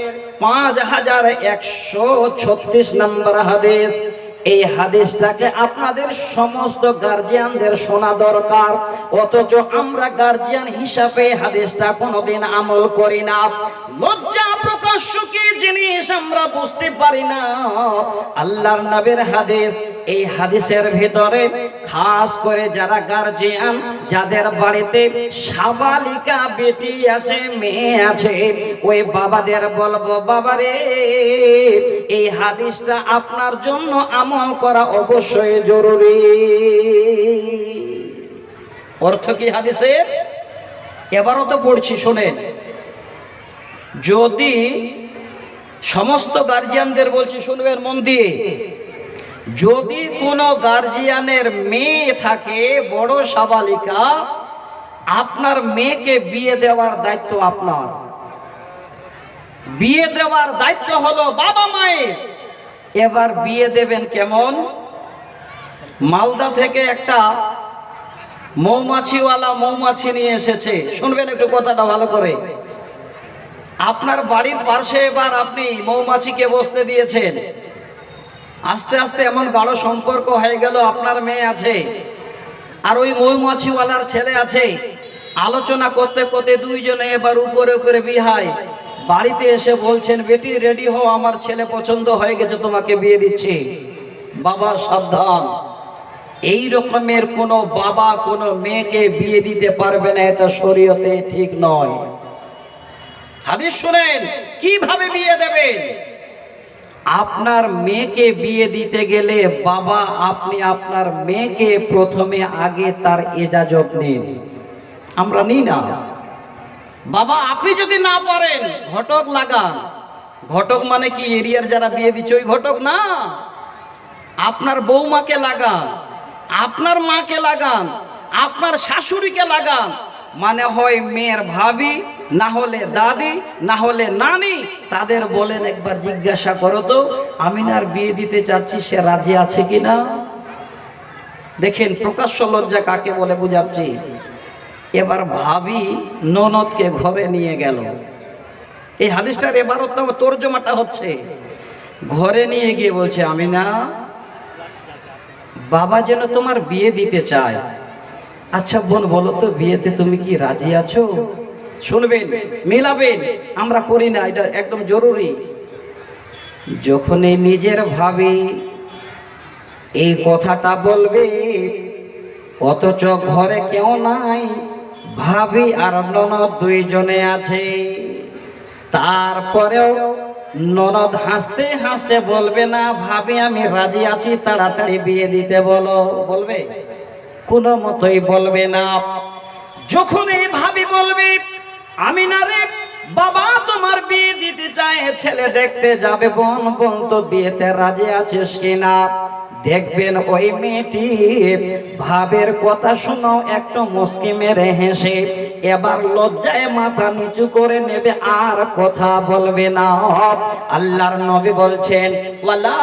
5136 নম্বর হাদিস। এই হাদিসটাকে আপনাদের সমস্ত গার্জিয়ানদের শোনা দরকার, অথচ আমরা গার্জিয়ান হিসাবে হাদিসটা কোনোদিন আমল করি না। লজ্জা প্রকাশ্য কি জিনিস আমরা বুঝতে পারি না। আল্লাহর নবীর হাদিস, এই হাদিসের ভিতরে খাস করে যারা গার্জিয়ান, যাদের বাড়িতে সাবালিকা বেটি আছে, মেয়ে আছে, ওই বাবাদের বলবো, বাবারে এই হাদিসটা আপনার জন্য আমল করা অবশ্যই জরুরি। অর্থ কি হাদিসের? এবারও তো পড়ছি, শোনেন। যদি সমস্ত গার্জিয়ানদের বলছি, শুনবেন মন দিয়ে, যদি কোনো গার্জিয়ানের মেয়ে থাকে বড় সাবালিকা, আপনার মেয়েকে বিয়ে দেওয়ার দায়িত্ব আপনার। বিয়ে দেওয়ার দায়িত্ব হলো বাবা মায়ের। এবার বিয়ে দেবেন কেমন? মালদা থেকে একটা মৌমাছিওয়ালা মৌমাছি নিয়ে এসেছে, শুনবেন একটু কথাটা ভালো করে। আপনার বাড়ির পাশে এবার আপনি মৌমাছিকে বসতে দিয়েছেন, আস্তে আস্তে এমন গাঢ় সম্পর্ক হয়ে গেল, আপনার মেয়ে আছে আর ওই মৌমাছিওয়ালার ছেলে আছে। আলোচনা করতে করতে দুইজনে এবার উপরে উপরে বিহাই বাড়িতে এসে বলছেন, বেটি রেডি হও, আমার ছেলে পছন্দ হয়ে গেছে, তোমাকে বিয়ে দিচ্ছি। বাবা সাবধান, এই রকমের কোনো বাবা কোনো মেয়েকে বিয়ে দিতে পারবে না, এটা শরীয়তে ঠিক নয়। হাদিস শুনেন, কিভাবে বিয়ে দেবেন। আপনার মেয়েকে বিয়ে দিতে গেলে বাবা, আপনি আপনার মেয়েকে প্রথমে আগে তার ইজাজত নিন। আমরা নিই না। বাবা আপনি যদি না পারেন, ঘটক লাগান। ঘটক মানে কি এরিয়ার যারা বিয়ে দিচ্ছে ওই ঘটক না, আপনার বৌমাকে লাগান, আপনার মাকে লাগান, আপনার শাশুড়িকে লাগান। মানে হয় মেয়ের ভাবি, না হলে দাদি, না হলে নানি। তাদের বলেন, একবার জিজ্ঞাসা করো তো আমিনার বিয়ে দিতে চাচ্ছি, সে রাজি আছে কিনা। দেখেন প্রকাশ্য লজ্জা কাকে বলে বুঝাচ্ছি। এবার ভাবি ননদকে ঘরে নিয়ে গেল। এই হাদিসটার এবারও তর্জমাটা হচ্ছে, ঘরে নিয়ে গিয়ে বলছে, আমিনা বাবা যেন তোমার বিয়ে দিতে চায়। আচ্ছা বোন বলো তো, বিয়েতে তুমি কি রাজি আছো? শুনবেন, মিলাবেন, আমরা করি না, এটা একদম জরুরি। যখনই নিজের ভাবি এই কথাটা বলবে, অথচ ঘরে কেউ নাই, ভাবি আর ননদ দুইজনে আছে, তারপরেও ননদ হাসতে হাসতে বলবে না, ভাবি আমি রাজি আছি, তাড়াতাড়ি বিয়ে দিতে বলো। বলবে? কোনো মতোই বলবে না। যখন এই ভাবি বলবে, আমিনা রে বাবা তোমার বিয়ে দিতে চায়, ছেলে দেখতে যাবে, বোন বলতো বিয়েতে রাজি আছিস কিনা। দেখবেন ওই মেয়েটি ভাবের কথা শুনো একটু মুস্কি মেরে হেসে এবার লজ্জায় মাথা নিচু করে নেবে, আর কথা বলবে না। আল্লাহর নবী বলছেন, ওয়ালা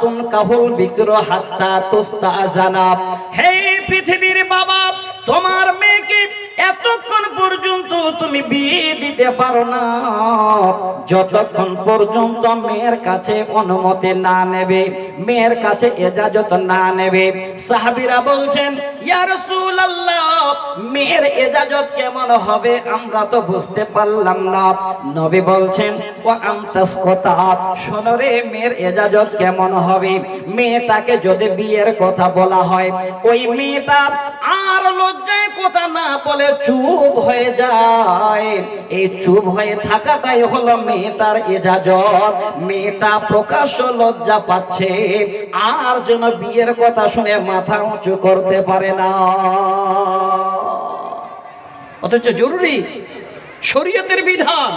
তুনকাহুল বিকরু হাত্তা তুস্তাজানা। হে পৃথিবীর বাবা, তোমার মেয়েকে এতক্ষণ পর্যন্ত তুমি বিয়ে দিতে পারো না যতক্ষণ পর্যন্ত মেয়ের কাছে অনুমতি না নেবে, মেয়ের কাছে ইজাজত না নেবে। সাহাবীরা বলছেন, ইয়া রাসূলুল্লাহ, মেয়ের ইজাজত কেমন হবে আমরা তো বুঝতে পারলাম না। নবী বলছেন, ওয়া আনতাসকতা, শোনো রে, মেয়ের ইজাজত কেমন হবে? মেয়েটাকে যদি বিয়ের কথা বলা হয়, ওই মেয়েটা আর লজ্জায় কথা না বলে চুপ হয়ে যায়। এই চুপ হয়ে থাকাটাই হলো মেয়েটার ইজাজত। মেয়েটা প্রকাশ্য লজ্জা পাচ্ছে, আর যেন বিয়ের কথা শুনে মাথা উঁচু করতে পারে না। অথচ জরুরি শরীয়তের বিধান,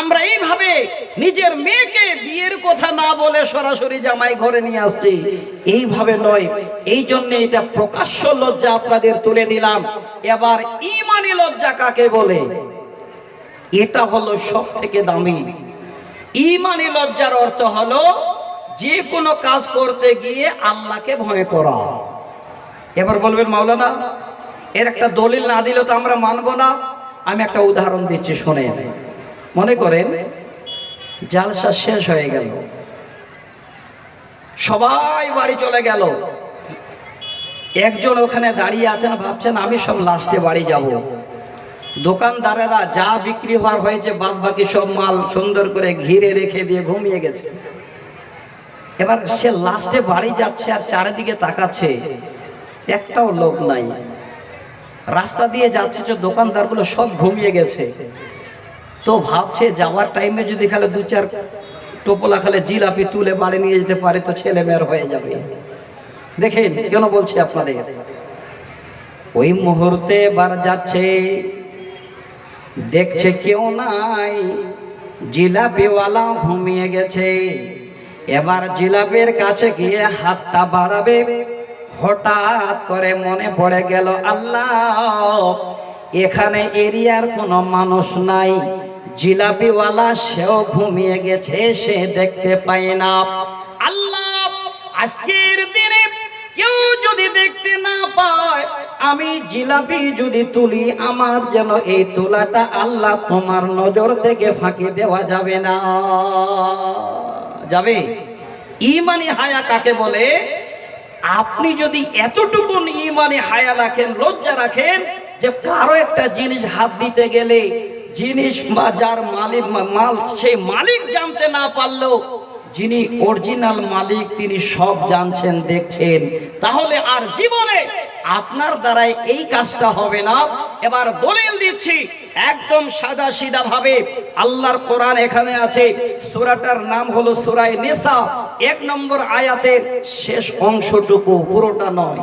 আমরা এইভাবে নিজের মেয়েকে বিয়ের কথা না বলে সরাসরি জামাই ঘরে নিয়ে আসছি, এইভাবে নয়। এই জন্য এটা প্রকাশ্য লজ্জা আপনাদের তুলে দিলাম। এবার ঈমানি লজ্জা কাকে বলে? এটা হলো সব থেকে দামি। ঈমানি লজ্জার অর্থ হলো যে কোনো কাজ করতে গিয়ে আল্লাহকে ভয় করা। এবার বলবেন, মাওলানা এর একটা দলিল না দিলে তো আমরা মানব না। আমি একটা উদাহরণ দিচ্ছি, শোনেন। মনে করেন জালসা শেষ হয়ে গেল, সবাই বাড়ি চলে গেল, একজন ওখানে দাঁড়িয়ে আছেন, ভাবছেন আমি সব লাস্টে বাড়ি যাব। দোকানদারেরা যা বিক্রি হওয়ার হয়েছে বাদ বাকি সব মাল সুন্দর করে ঘিরে রেখে দিয়ে ঘুমিয়ে গেছে। এবার সে লাস্টে বাড়ি যাচ্ছে আর চারিদিকে তাকাচ্ছে, একটাও লোক নাই। রাস্তা দিয়ে যাচ্ছে, যে দোকানদারগুলো সব ঘুমিয়ে গেছে। তো ভাবছে যাওয়ার টাইমে যদি খালে দু চার টোপলা খালে জিলাপি তুলে বাড়ি নিয়ে যেতে পারে তো ছেলে মেয়ের হয়ে যাবে। দেখেন কেন বলছি আপনাদের, ওই মুহূর্তে বার যাচ্ছে, দেখছে কেউ নাই, জিলাপিওয়ালা ঘুমিয়ে গেছে। এবার জিলাপির কাছে গিয়ে হাতটা বাড়াবে, হঠাৎ করে মনে পড়ে গেল, আল্লাহ এখানে এরিয়ার কোনো মানুষ নাই, জিলাপিওয়ালা সেও ঘুমিয়ে গেছে, সে দেখতে পাই না। আল্লাহ আজকের দিনে কেউ যদি দেখতে না পায়, আমি জিলাপি যদি তুলি, আমার যেন এই তোলাটা আল্লাহ তোমার নজর থেকে ফাঁকি দেওয়া যাবে না। যাবে? ঈমানি হায়া কাকে বলে? আপনি যদি এতটুকুন ঈমানি হায়া রাখেন, লজ্জা রাখেন, যে কারো একটা জিনিস হাত দিতে গেলে জিনিস বা যার মালিক মাল সেই মালিক জানতে না পারলেও যিনি অরিজিনাল মালিক তিনি সব জানছেন, দেখছেন, তাহলে আর জীবনে আপনার দ্বারাই এই কাজটা হবে না। এবার দলিল দিচ্ছি একদম সাদা সিধা ভাবে। আল্লাহর কোরআন এখানে আছে, সূরাটার নাম হলো সূরা নিসা, 1 নম্বর আয়াতের শেষ অংশটুকু, পুরোটা নয়।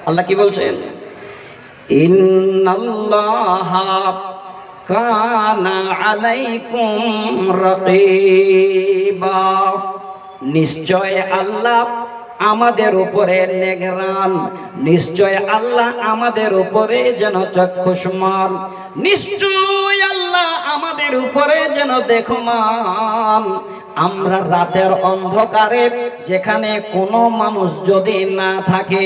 আল্লাহ কি বলছেন? ইন্নাল্লাহা কানা আলাইকুম রাকিবা, নিশ্চয় আল্লাহ আমাদের উপরে নিগরান, নিশ্চয় আল্লাহ আমাদের উপরে যেন চক্ষুষ্মান, নিশ্চয় আল্লাহ আমাদের উপরে যেন দেখমান। আমরা রাতের অন্ধকারে যেখানে কোনো মানুষ যদি না থাকে,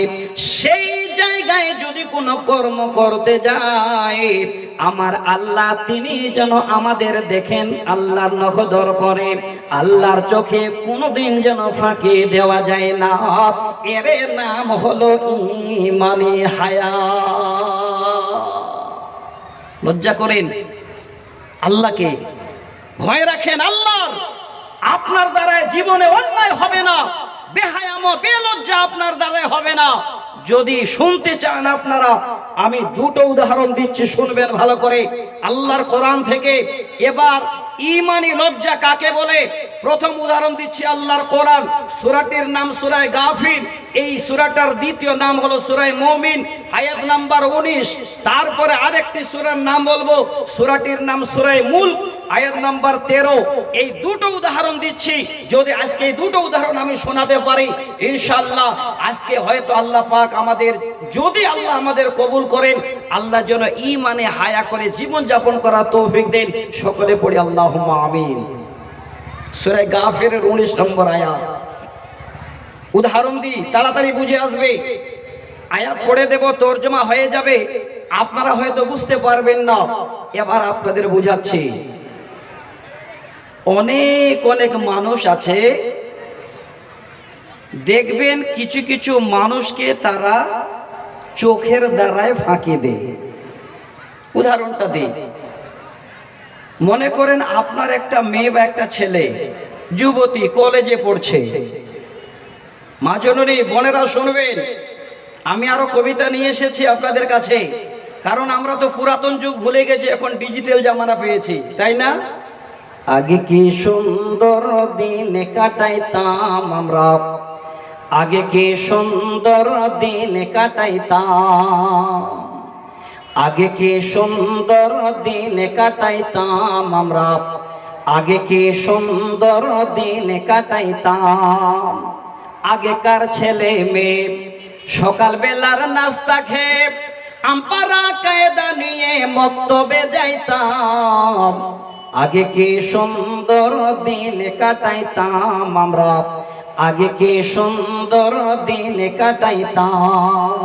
সেই জায়গায় যদি কোনো কর্ম করতে যায়, আমার আল্লাহ তিনি যেন আমাদের দেখেন, আল্লাহর নখদর করে, আল্লাহর চোখে কোনোদিন যেন ফাঁকি দেওয়া যায় না। এর নাম হলো ঈমানি হায়া। লজ্জা করেন আল্লাহকে, ভয় রাখেন আল্লাহর। আপনার দ্বারায় জীবনে অন্যায় হবে না, বেহায়ামো বেলজ্জা আপনার দ্বারায় হবে না। যদি শুনতে চান আপনারা, আমি দুটো উদাহরণ দিচ্ছি, শুনবেন ভালো করে আল্লাহর কোরআন থেকে। এবার ঈমানি লজ্জা কাকে বলে প্রথম উদাহরণ দিচ্ছি আল্লাহর কোরআন। সূরাটির নাম সূরা গাফির, এই সূরাটার দ্বিতীয় নাম হলো সূরা মুমিন, আয়াত নাম্বার 19। তারপরে আরেকটি সূরার নাম বলবো, সূরাটির নাম সূরা মুলক, আয়াত নাম্বার 13। এই দুটো উদাহরণ দিচ্ছি, যদি আজকে এই দুটো উদাহরণ আমি শোনাতে পারি, ইনশাআল্লাহ আজকে হয়তো আল্লাহ পাক আমাদের, যদি আল্লাহ আমাদের কবুল করেন, আল্লাহ যেন ঈমানে হায়া করে জীবন যাপন করার তৌফিক দেন। সকলে পড়ি আল্লাহুম্মা আমিন। সূরা গাফিরের 19 নম্বর আয়াত। উদাহরণ দিই, তাড়াতাড়ি বুঝে আসবে। আয়াত পড়ে দেব, তরজমা হয়ে যাবে। আপনারা হয়তো বুঝতে পারবেন না, এবার আপনাদের বুঝাচ্ছি। অনেক অনেক মানুষ আছে, দেখবেন কিছু কিছু মানুষকে তারা চোখের দ্বারায় ফাঁকি দেয়। উদাহরণটা দিই, মনে করেন আপনার একটা মেয়ে বা একটা ছেলে, যুবতী, কলেজে পড়ছে। মা জননী, বোনেরা শুনবেন, আমি আরো কবিতা নিয়ে এসেছি আপনাদের কাছে, কারণ আমরা তো পুরাতন যুগ ভুলে গেছি, এখন ডিজিটাল জামানা পেয়েছি, তাই না? আগে কি সুন্দর দিন কাটাইতাম আমরা, আগে কি সুন্দর দিন কাটাইতাম, আগে কি সুন্দর দিন কাটাইতাম আমরা, আগে কি সুন্দর দিন কাটাইতাম। আগেকার ছেলে মেয়ে সকাল বেলার নাস্তা খেয়ে আমপারা কায়দা নিয়ে মক্তবে যাইতাম। আগে কি সুন্দর দিন কাটাইতাম আমরা, আগে কি সুন্দর দিন কাটাইতাম।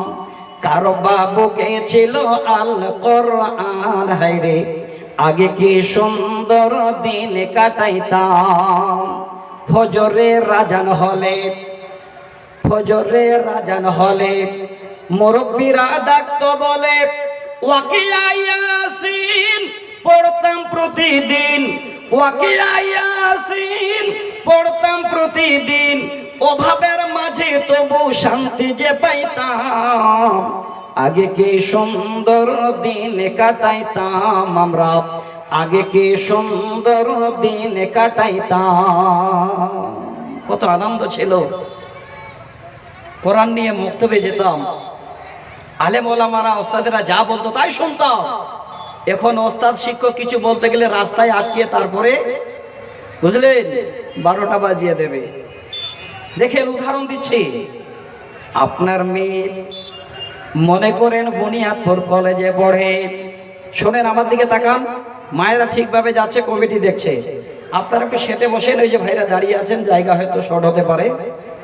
কারো বাবুকে ছিল আল কোরআন, হায়রে আগে কি সুন্দর দিন কাটাইতাম। ফজরের আজান হলে, ফজরের আজান হলে মুরব্বিরা ডাকতো বলে, ওয়াকিয়া ইয়াসিন পড়তাম প্রতিদিন, ওয়াকিয়া ইয়াসিন পড়তাম প্রতিদিন। অভাবের মাঝে তবু শান্তি যে পাইতাম। আগে কি সুন্দর দিন কাটাইতাম আমরা, আগে কি সুন্দর দিন কাটাইতাম। কত আনন্দ ছিল। কোরআন নিয়ে মক্তবে যেতাম, আলেম ওলামারা ওস্তাদেরা যা বলতো তাই শুনতাম। এখন ওস্তাদ শিক্ষক কিছু বলতে গেলে রাস্তায় আটকিয়ে তারপরে, বুঝলেন, 12টা বাজিয়ে দেবে। দেখেন, উদাহরণ দিচ্ছি, আপনার মেয়ে মনে করেন বুনিয়াদপুর কলেজে পড়ে। শোনেন, আমার দিকে তাকান, মায়েরা ঠিকভাবে যাচ্ছে, কমিটি দেখছে। আপনারা একটু সেটে বসেন, ওই যে ভাইরা দাঁড়িয়ে আছেন, জায়গা হয়তো শর্ট হতে পারে।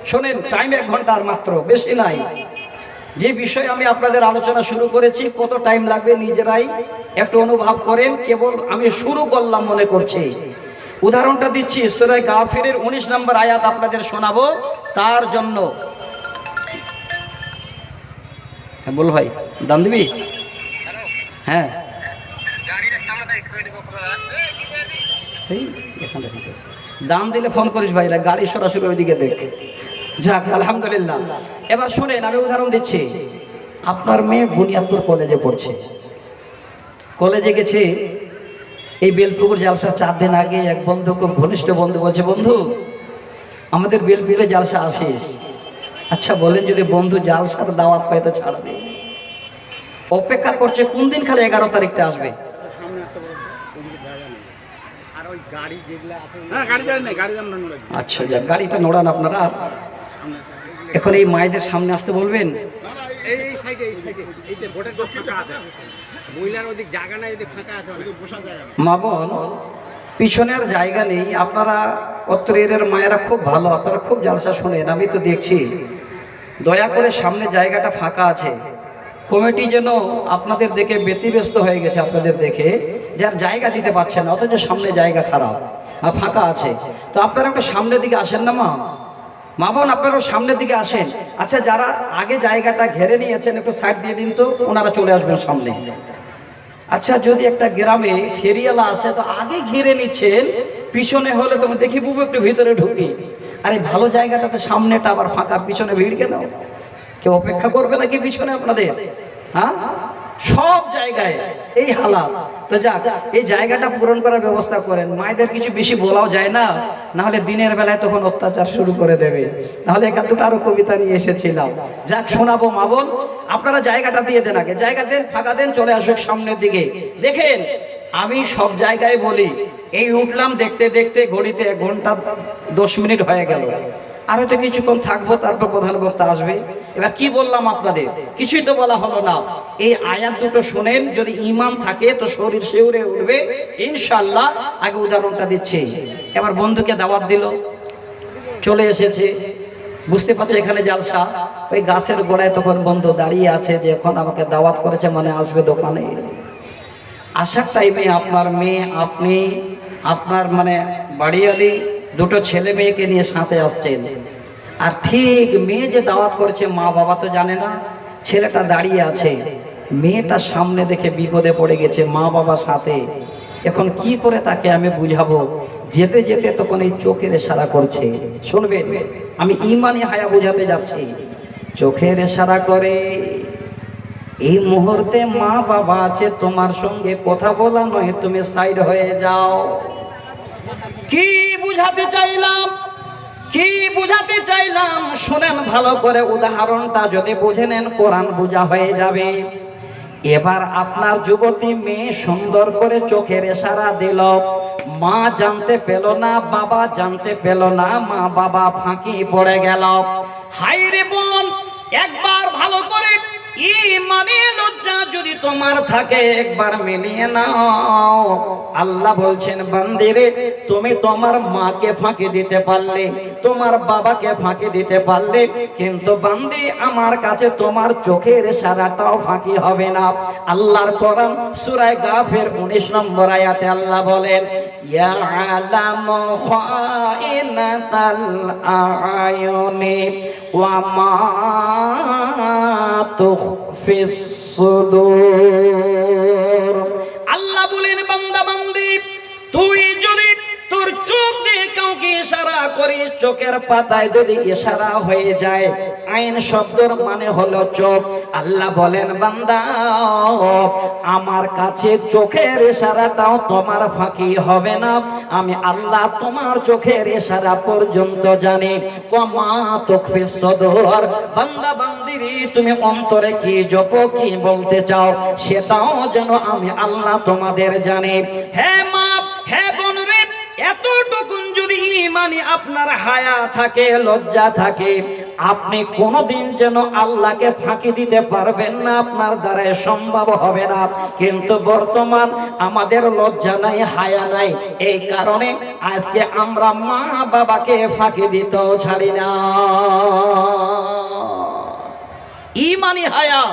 শোনেন, টাইম 1 ঘন্টা আর মাত্র, বেশি নাই। যে বিষয়ে আমি আপনাদের আলোচনা শুরু করেছি, কত টাইম লাগবে নিজেরাই একটু অনুভব করেন। কেবল আমি শুরু করলাম মনে করছি। উদাহরণটা দিচ্ছি, সূরা গাফিরের 19 নম্বর আয়াত আপনাদের শোনাবো তার জন্য। হ্যাঁ বল ভাই, দাম দিবি? হ্যাঁ, দাম দিলে ফোন করিস ভাইরা, গাড়ি সরাসরি ওইদিকে দেখ। যাক, আলহামদুলিল্লাহ। এবার শুনেন, আমি উদাহরণ দিচ্ছি। আপনার মেয়ে বুনিয়াদপুর কলেজে পড়ছে। কলেজে গেছে, এই বেলপুকুর জালসার 4 দিন আগে এক বন্ধু, খুব ঘনিষ্ঠ বন্ধু, বলছে, বন্ধু আমাদের বেলপুকুরে জালসা আসিস। আচ্ছা বলেন, যদি বন্ধু জালসার দাওয়াত পায় তো ছাড়বে। অপেক্ষা করছে কোন দিন, খালি 11 তারিখটা আসবে। আচ্ছা যাক, গাড়িটা নোড়ান আপনারা। এখন এই মায়েদের সামনে আসতে বলবেন। মা বোন, পিছনে আর জায়গা নেই। আপনারা অত্রের মায়েরা খুব ভালো, আপনারা খুব জালসা শোনেন, আমি তো দেখছি। দয়া করে সামনে জায়গাটা ফাঁকা আছে। কমিটি যেন আপনাদের দেখে ব্যতিব্যস্ত হয়ে গেছে, আপনাদের দেখে, যার জায়গা দিতে পারছে না, অথচ সামনে জায়গা খারাপ আর ফাঁকা আছে। তো আপনারা একটু সামনের দিকে আসেন না মা বোন, আপনারাও সামনের দিকে আসেন। আচ্ছা, যারা আগে জায়গাটা ঘেরে নিয়েছেন একটু সাইড দিয়ে দিন তো, ওনারা চলে আসবেন সামনে। আচ্ছা, যদি একটা গ্রামে ফেরিওয়ালা আসে তো আগে ঘিরে নিচ্ছেন, পিছনে হলে তুমি দেখি বুবু একটু ভিতরে ঢুকি। আরে ভালো জায়গাটাতে সামনেটা আবার ফাঁকা, পিছনে ভিড় কেন? কেউ অপেক্ষা করবে নাকি পিছনে আপনাদের? হ্যাঁ, সব জায়গায় এই হালাত। তো যাক, এই জায়গাটা পূরণ করার ব্যবস্থা করেন। মায়েদের কিছু বেশি বলাও যায় না, নাহলে দিনের বেলায় তখন অত্যাচার শুরু করে দেবে। নাহলে 1-2টা আরো কবিতা নিয়ে এসেছিলাম, যাক শোনাবো। মা বোন, আপনারা জায়গাটা দিয়ে দেন, আগে জায়গা দেন, ফাঁকা দেন, চলে আসুক সামনের দিকে। দেখেন, আমি সব জায়গায় বলি, এই উঠলাম, দেখতে দেখতে ঘড়িতে 1 ঘন্টা 10 মিনিট হয়ে গেল। আর হয়তো কিছুক্ষণ থাকবো, তারপর প্রধান বক্তা আসবে। এবার কি বললাম আপনাদের? কিছুই তো বলা হলো না। এই আয়াত দুটো শোনেন, যদি ঈমান থাকে তো শরীর শিউরে উঠবে ইনশাআল্লাহ। আগে উদাহরণটা দিচ্ছি। এবার বন্ধুকে দাওয়াত দিল, চলে এসেছে। বুঝতে পারছো এখানে জালসা। ওই গাছের গোড়ায় তখন বন্ধু দাঁড়িয়ে আছে যে এখন আমাকে দাওয়াত করেছে মানে আসবে দোকানে। আসার টাইমে আপনার মেয়ে, আপনি, আপনার মানে বাড়িওয়ালি দুটো ছেলে মেয়েকে নিয়ে সাথে আসছেন। আর ঠিক মেয়ে যে দাওয়াত করেছে মা বাবা তো জানে না, ছেলেটা দাঁড়িয়ে আছে, মেয়েটা সামনে দেখে বিপদে পড়ে গেছে, মা বাবা সাথে। এখন কি করে তাকে আমি বুঝাবো? যেতে যেতে তখন এই চোখের ইশারা করছে, শুনবেন আমি ইমানি হায়া বুঝাতে যাচ্ছি। চোখের ইশারা করে, এই মুহূর্তে মা বাবা আছে তোমার সঙ্গে কথা বলা নয়, তুমি সাইড হয়ে যাও। কি বুঝাতে চাইলাম, কি বুঝাতে চাইলাম শুনেন ভালো করে। উদাহরণটা যদি বুঝে নেন কোরআন বুঝা হয়ে যাবে। এবার আপনার যুবতী মেয়ে সুন্দর করে চোখের ইশারা দিল, মা জানতে পেল না, বাবা জানতে পেল না, মা বাবা ফাঁকি পড়ে গেল। হায় রে বোন, একবার ভালো করে ইমানে লজ্জা যদি তোমার থাকে একবার মিলিয়ে নাও। আল্লাহ বলছেন বান্দিরে, তুমি তোমার মাকে ফাঁকি দিতে পারলে, তোমার বাবাকে ফাঁকি দিতে পারলে, কিন্তু বান্দি আমার কাছে তোমার চোখের ইশারাটাও ফাঁকি হবে না। আল্লাহর কোরআন সূরা গাফির 19 নম্বর আয়াতে আল্লাহ বলেন, ইয়ালামু খাইনাতাল আয়ুনি ওয়া মা তুখফিস সুদূর। আল্লাহ বলেন বান্দা বান্দি, তুই যদি তোর চোখ দিয়ে কাউকে ইশারা করিস, চোখের পাতায় যদি ইশারা হয়ে যায়, আইন শব্দের মানে হলো চোখ। আল্লাহ বলেন বান্দা, আমার কাছে চোখের ইশারাটাও তোমার ফাঁকি হবে না। আমি আল্লাহ তোমার চোখের ইশারা পর্যন্ত জানি। ওমা তুখফিস সুদূর, বান্দা বান্দিরি তুমি অন্তরে কি জপো, কি বলতে চাও, সেটাও যেন আমি আল্লাহ তোমাদের জানি। হে মা, হে বোন রে, এতটুকুন যদি ইমানি আপনার হায়া থাকে, লজ্জা থাকে, আপনি কোনোদিন যেন আল্লাহকে ফাঁকি দিতে পারবেন না, আপনার দ্বারা সম্ভব হবে না। কিন্তু বর্তমান আমাদের লজ্জা নাই, হায়া নাই, এই কারণে আজকে আমরা মা বাবাকে ফাঁকি দিতেও ছাড়ি না। ইমানি হায়া,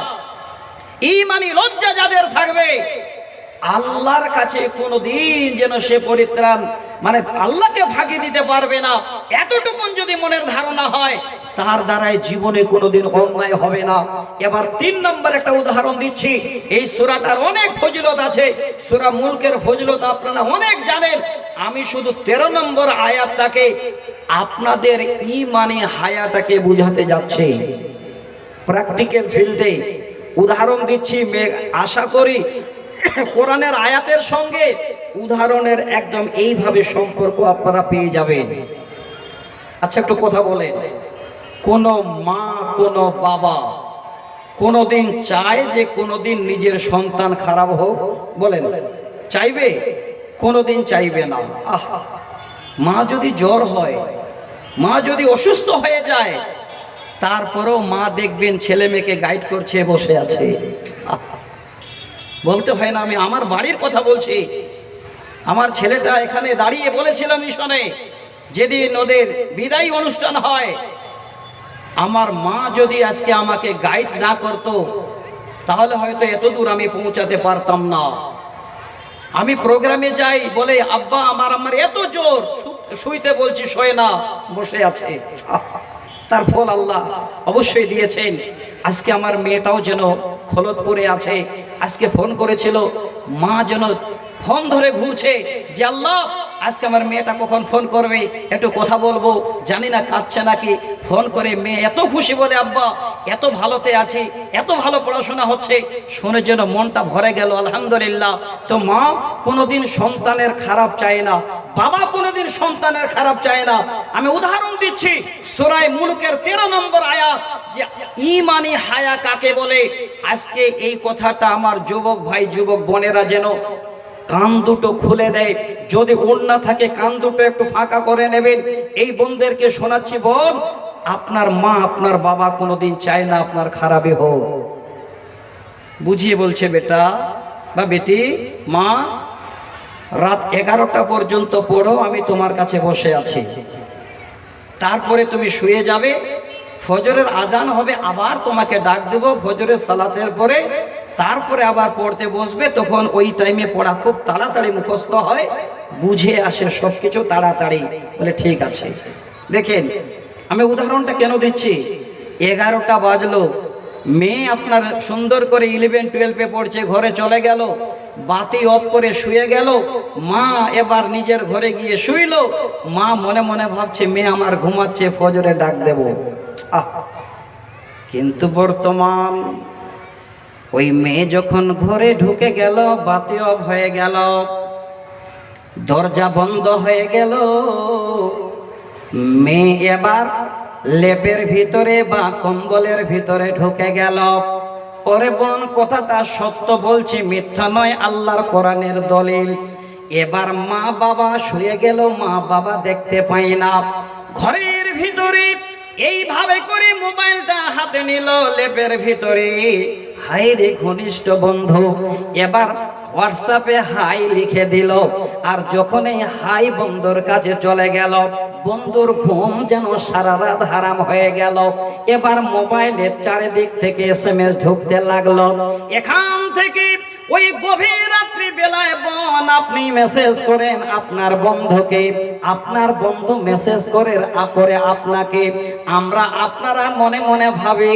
ইমানি লজ্জা যাদের থাকবে, আল্লাহর কাছে কোনোদিন যেন সে পরিত্রাণ মানে আল্লাহকে ফাঁকি দিতে পারবে না, এতটুকুন যদি মনের ধারণা হয়, তার দ্বারাই জীবনে কোনোদিন অন্যায় হবে না। এবার 3 নম্বর একটা উদাহরণ দিচ্ছি। এই সূরাটার অনেক ফজিলত আছে, সূরা মুলকের ফজিলত আপনারা অনেক জানেন। আমি শুধু 13 নম্বর আয়াতটাকে আপনাদের ঈমানি হায়াটাকে বুঝাতে যাচ্ছি, প্র্যাকটিক্যাল ফিল্ডে উদাহরণ দিচ্ছি। আশা করি কোরআনের আয়াতের সঙ্গে উদাহরণের একদম এইভাবে সম্পর্ক আপনারা পেয়ে যাবেন। আচ্ছা একটু কথা বলেন, কোন মা কোন বাবা কোনদিন চায় যে কোনদিন নিজের সন্তান খারাপ হোক? বলেন, চাইবে? কোনদিন চাইবে না। মা যদি জ্বর হয়, মা যদি অসুস্থ হয়ে যায়, তারপরেও মা দেখবেন ছেলে মেয়েকে গাইড করছে, বসে আছে। বলতে হয় না, আমি আমার বাড়ির কথা বলছি। আমার ছেলেটা এখানে দাঁড়িয়ে বলেছিল মিশনে, যেদিন ওদের বিদায়ী অনুষ্ঠান হয়, আমার মা যদি আজকে আমাকে গাইড না করতো, তাহলে হয়তো এত দূর আমি পৌঁছাতে পারতাম না। আমি প্রোগ্রামে যাই, বলে আব্বা আমার এত জোর, শুইতে বলছি শোয় না, বসে আছে। তার ফল আল্লাহ অবশ্যই দিয়েছেন। আজকে আমার মেয়েটাও যেন খলতপুরে আছে, আজকে ফোন করেছিল, মা যেন ফোন ধরে ঘুরছে যে আল্লাহ আজকে আমার মেয়েটা কখন ফোন করবে, একটু কথা বলবো, জানি না কাঁদছে নাকি। ফোন করে মেয়ে এত খুশি, বলে আব্বা এত ভালোতে আছি, এত ভালো পড়াশোনা হচ্ছে, শুনে যেন মনটা ভরে গেল, আলহামদুলিল্লাহ। তো মা কোনোদিন সন্তানের খারাপ চায় না, বাবা কোনোদিন সন্তানের খারাপ চায় না। আমি উদাহরণ দিচ্ছি, সূরা মুলকের 13 নম্বর আয়াত, যে ঈমানি হায়া কাকে বলে। আজকে এই কথাটা আমার যুবক ভাই, যুবক বোনেরা যেন কান দুটো খুলে দেয়। যদি ওড়না থাকে কান দুটো একটু ফাঁকা করে নেবেন। এই বোনদেরকে শোনাচ্ছি, বোন, আপনার মা আপনার বাবা কোনোদিন চায় না আপনার খারাপই হোক। বুঝিয়ে বলছে বেটা বা বেটি, মা রাত 11টা পর্যন্ত পড়ো, আমি তোমার কাছে বসে আছি, তারপরে তুমি শুয়ে যাবে, ফজরের আজান হবে, আবার তোমাকে ডাক দেব ফজরের সালাতের পরে, তারপরে আবার পড়তে বসবে। তখন ওই টাইমে পড়া খুব তাড়াতাড়ি মুখস্থ হয়, বুঝে আসে সব কিছু তাড়াতাড়ি। বলে ঠিক আছে। দেখেন আমি উদাহরণটা কেন দিচ্ছি, 11টা বাজলো, মেয়ে আপনার সুন্দর করে 11-12-এ পড়ছে, ঘরে চলে গেল, বাতি অফ করে শুয়ে গেল, মা এবার নিজের ঘরে গিয়ে শুইল। মা মনে মনে ভাবছে মেয়ে আমার ঘুমাচ্ছে, ফজরে ডাক দেব। কিন্তু বর্তমান ওই মেয়ে যখন ঘরে ঢুকে গেল, বাতি অফ হয়ে গেল, দরজা বন্ধ হয়ে গেল, মেয়ে এবার লেপের ভিতরে বা কম্বলের ভিতরে ঢুকে গেল। ওরে বোন, কথাটা সত্য বলছি, মিথ্যা নয়, আল্লাহর কোরআনের দলিল। এবার মা বাবা শুয়ে গেল, মা বাবা দেখতে পাই না। ঘরের ভিতরে এইভাবে করে মোবাইলটা হাতে নিল, লেপের ভিতরে। হাই রে ঘনিষ্ঠ বন্ধু, এবার হোয়াটসঅ্যাপে হাই লিখে দিল। আর যখন এই হাই বন্ধুর কাছে চলে গেল, বন্ধুর ঘুম যেন সারা রাত হারাম হয়ে গেল। এবার মোবাইলের চারিদিক থেকে SMS ঢুকতে লাগলো। এখান থেকে ওই গভীর রাত্রি বেলায় বোন আপনি মেসেজ করেন আপনার বন্ধুকে, আপনার বন্ধু মেসেজ করে আপনাকে। আপনারা মনে মনে ভাবে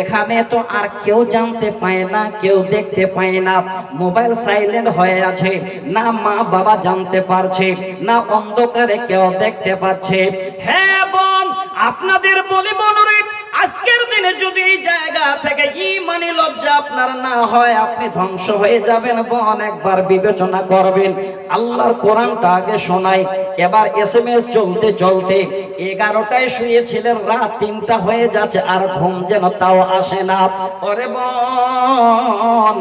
এখানে তো আর কেউ জানতে পায় না, কেউ দেখতে পায় না, মোবাইল সাইলেন্ট হয়ে আছে, না মা বাবা জানতে পারছে, না অন্ধকারে কেউ দেখতে পাচ্ছে। হ্যাঁ বোন, আপনাদের বলি বোনরে, আজকের দিনে যদি এই জায়গা থেকে ঈমানি লজ্জা আপনার না হয়, আপনি ধ্বংস হয়ে যাবেন। বোন একবার বিবেচনা করবেন। আল্লাহর কোরআনটা আগে শোনাই। এবার SMS চলতে চলতে 11টায় শুয়েছিলেন, রাত 3টা হয়ে যাচ্ছে, আর ঘুম যেন তাও আসে না। ওরে বোন,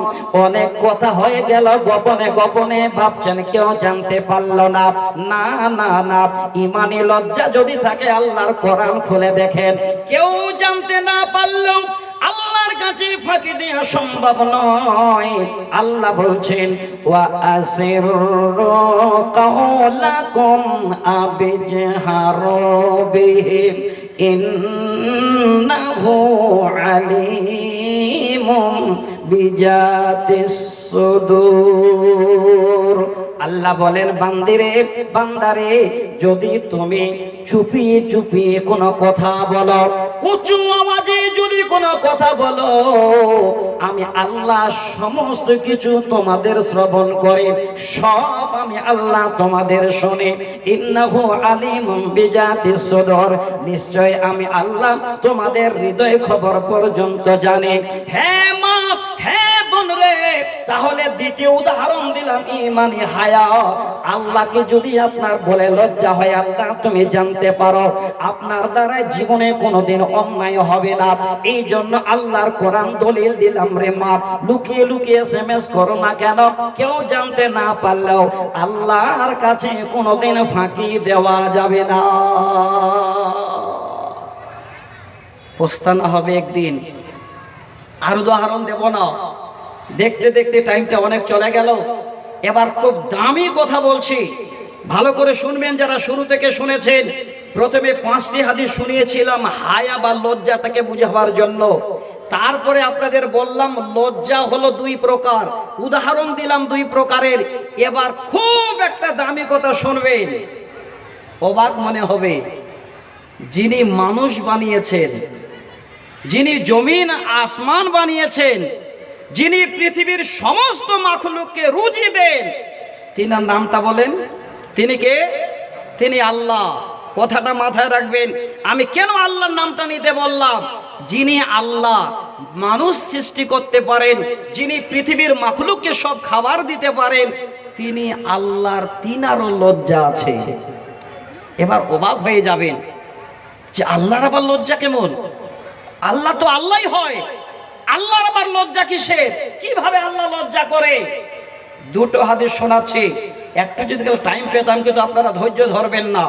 অনেক কথা হয়ে গেল, গোপনে গোপনে ভাবছেন কেউ জানতে পারলো না। না না না, ঈমানি লজ্জা যদি থাকে আল্লাহর কোরআন খুলে দেখেন, কেউ জানতে না পারলেও আল্লাহর কাছে ফাঁকি দেওয়া সম্ভব নয়। আল্লাহ বলছেন, ওয়া আসিররু কাওলাকুম আবিজহারু বিহি ইন্নাহু আলিমুম বিজাতিস সুদূর। আল্লাহ বলেন, বান্দিরে বান্দারে, যদি তুমি চুপিয়ে চুপিয়ে কোনো কথা বলো, উঁচু আওয়াজে যদি কোনো কথা বলো, আমি আল্লাহ সমস্ত কিছু তোমাদের শ্রবণ করে, সব আমি আল্লাহ তোমাদের শুনে। ইন্নাহু আলিমুম বিজাতিস সুদূর, নিশ্চয় আমি আল্লাহ তোমাদের হৃদয় খবর পর্যন্ত জানি। হ্যাঁ মা, হ্যাঁ বোন রে, তাহলে দ্বিতীয় উদাহরণ দিলাম ঈমানি হায়া। আল্লাহকে যদি আপনার বলে লজ্জা হয়, আল্লাহ তুমি জানতে পারো, আপনার দ্বারা জীবনে কোনোদিন অন্যায় হবে না। এই জন্য আল্লাহর কোরআন দলিল দিলাম রে মা, লুকিয়ে লুকিয়ে SMS করো না কেন, কেউ জানতে না পারলেও আল্লাহর কাছে কোনোদিন ফাঁকি দেওয়া যাবে না। পস্তানা হবে একদিন। আর উদাহরণ দেব না, দেখতে দেখতে টাইমটা অনেক চলে গেল। এবার খুব দামি কথা বলছি, ভালো করে শুনবেন যারা শুরু থেকে শুনেছেন। প্রথমে 5টি হাদিস শুনিয়েছিলাম হায়া বা লজ্জাটাকে বুঝাবার জন্য। তারপরে আপনাদের বললাম লজ্জা হলো 2 প্রকার, উদাহরণ দিলাম 2 প্রকারের। এবার খুব একটা দামি কথা শুনবেন, অবাক মনে হবে। যিনি মানুষ বানিয়েছেন, যিনি জমিন আসমান বানিয়েছেন, যিনি পৃথিবীর সমস্ত মাখলুককে রুজি দেন, তিনার নামটা বলেন। তিনি কে? তিনি আল্লাহ। কথাটা মাথায় রাখবেন। আমি কেন আল্লাহর নামটা নিতে বললাম? যিনি আল্লাহ মানুষ সৃষ্টি করতে পারেন, যিনি পৃথিবীর মাখলুককে সব খাবার দিতে পারেন, তিনি আল্লাহর, তিনারও লজ্জা আছে। এবার অবাক হয়ে যাবেন যে আল্লাহর আবার লজ্জা কেমন? আল্লাহ তো আল্লাহই হয়, আল্লাহর আবার লজ্জা কিসের? কিভাবে আল্লাহ লজ্জা করে? 2টো হাদিস শোনাচ্ছি। একটু যদি টাইম পেতাম, কিন্তু আপনারা ধৈর্য ধরবেন না।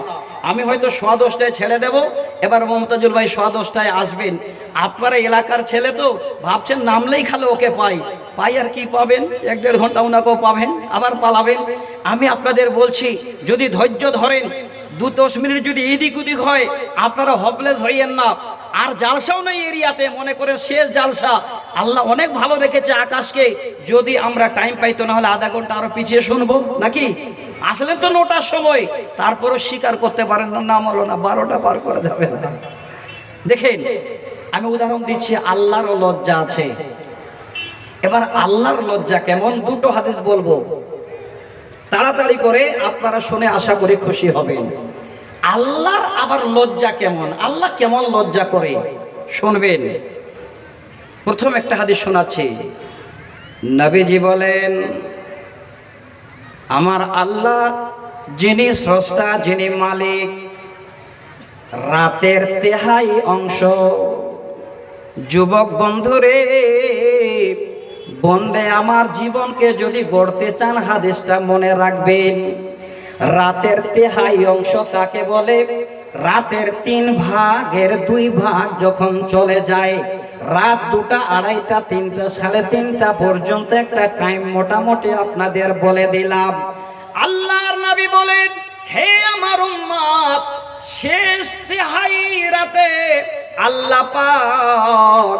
আমি হয়তো 10:15টায় ছেড়ে দেব। এবার মমতাজুল ভাই 10:10টায় আসবেন। আপনারা এলাকার ছেলে তো ভাবছেন নামলেই খালে ওকে পাই আর কি পাবেন? 1-1.5 ঘন্টা ওনাকেও পাবেন, আবার পালাবেন। আমি আপনাদের বলছি, যদি ধৈর্য ধরেন 2-10 মিনিট যদি এদিক ওদিক হয় আপনারা হপলেস হইয়েন না। আর জালসাও নেই এরিয়াতে, মনে করে শেষ জালসা। আল্লাহ অনেক ভালো রেখেছে আকাশকে, যদি আমরা টাইম পাইতো না হলে আধা ঘন্টা আরো পিছিয়ে শুনবো নাকি। আসলে তো 9টার সময়, তারপরও স্বীকার করতে পারেন না, নাম হলো না 12টা পার করা যাবে না। দেখেন আমি উদাহরণ দিচ্ছি, আল্লাহর লজ্জা আছে। এবার আল্লাহর লজ্জা কেমন, দুটো হাদিস বলবো, তাড়াতাড়ি করে আপনারা শুনে আশা করি খুশি হবেন। আল্লাহর আবার লজ্জা কেমন, আল্লাহ কেমন লজ্জা করে শুনবেন। প্রথম একটা হাদিস শোনাচ্ছি। নবীজি বলেন, আমার আল্লাহ যিনি স্রষ্টা, যিনি মালিক, রাতের 3/4 অংশ, যুবক বন্ধুরে বন্দে আমার জীবনকে যদি গড়তে চান হাদিসটা মনে রাখবেন। রাতের 3/4 অংশ কাকে বলে? রাতের 3 ভাগের 2 ভাগ যখন চলে যায়, রাত 2টা, 2:30টা, 3টা, 3:30টা পর্যন্ত একটা টাইম মোটামুটি আপনাদের বলে দিলাম। আল্লাহর নবী বলেন, হে আমার উম্মত, শেষ 3/4 রাতে আল্লাহ পাক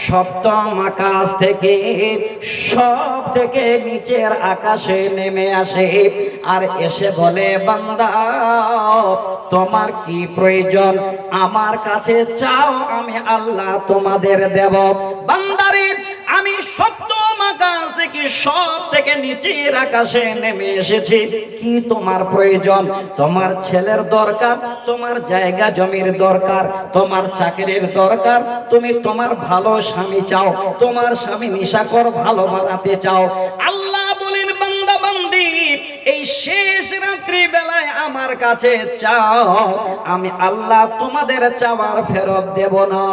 সপ্তম আকাশ থেকে সব থেকে নিচের আকাশে নেমে আসে আর এসে বলে, বান্দা তোমার কি প্রয়োজন, আমার কাছে চাও, আমি আল্লাহ তোমাদের দেব। বান্দারে, আমি সপ্তম আকাশ থেকে সব থেকে নিচের আকাশে নেমে এসেছি, কি তোমার প্রয়োজন? তোমার ছেলের দরকার, তোমার জায়গা জমির দরকার, তোমার চাকরির দরকার, তুমি তোমার ভালো স্বামী চাও, তোমার স্বামী নিশাকর ভালো বানাতে চাও। আল্লাহ বলেন, বান্দা বান্দি এই শেষ রাত্রি বেলায় আমার কাছে চাও, আমি আল্লাহ তোমাদের চাওয়ার ফেরত দেব না।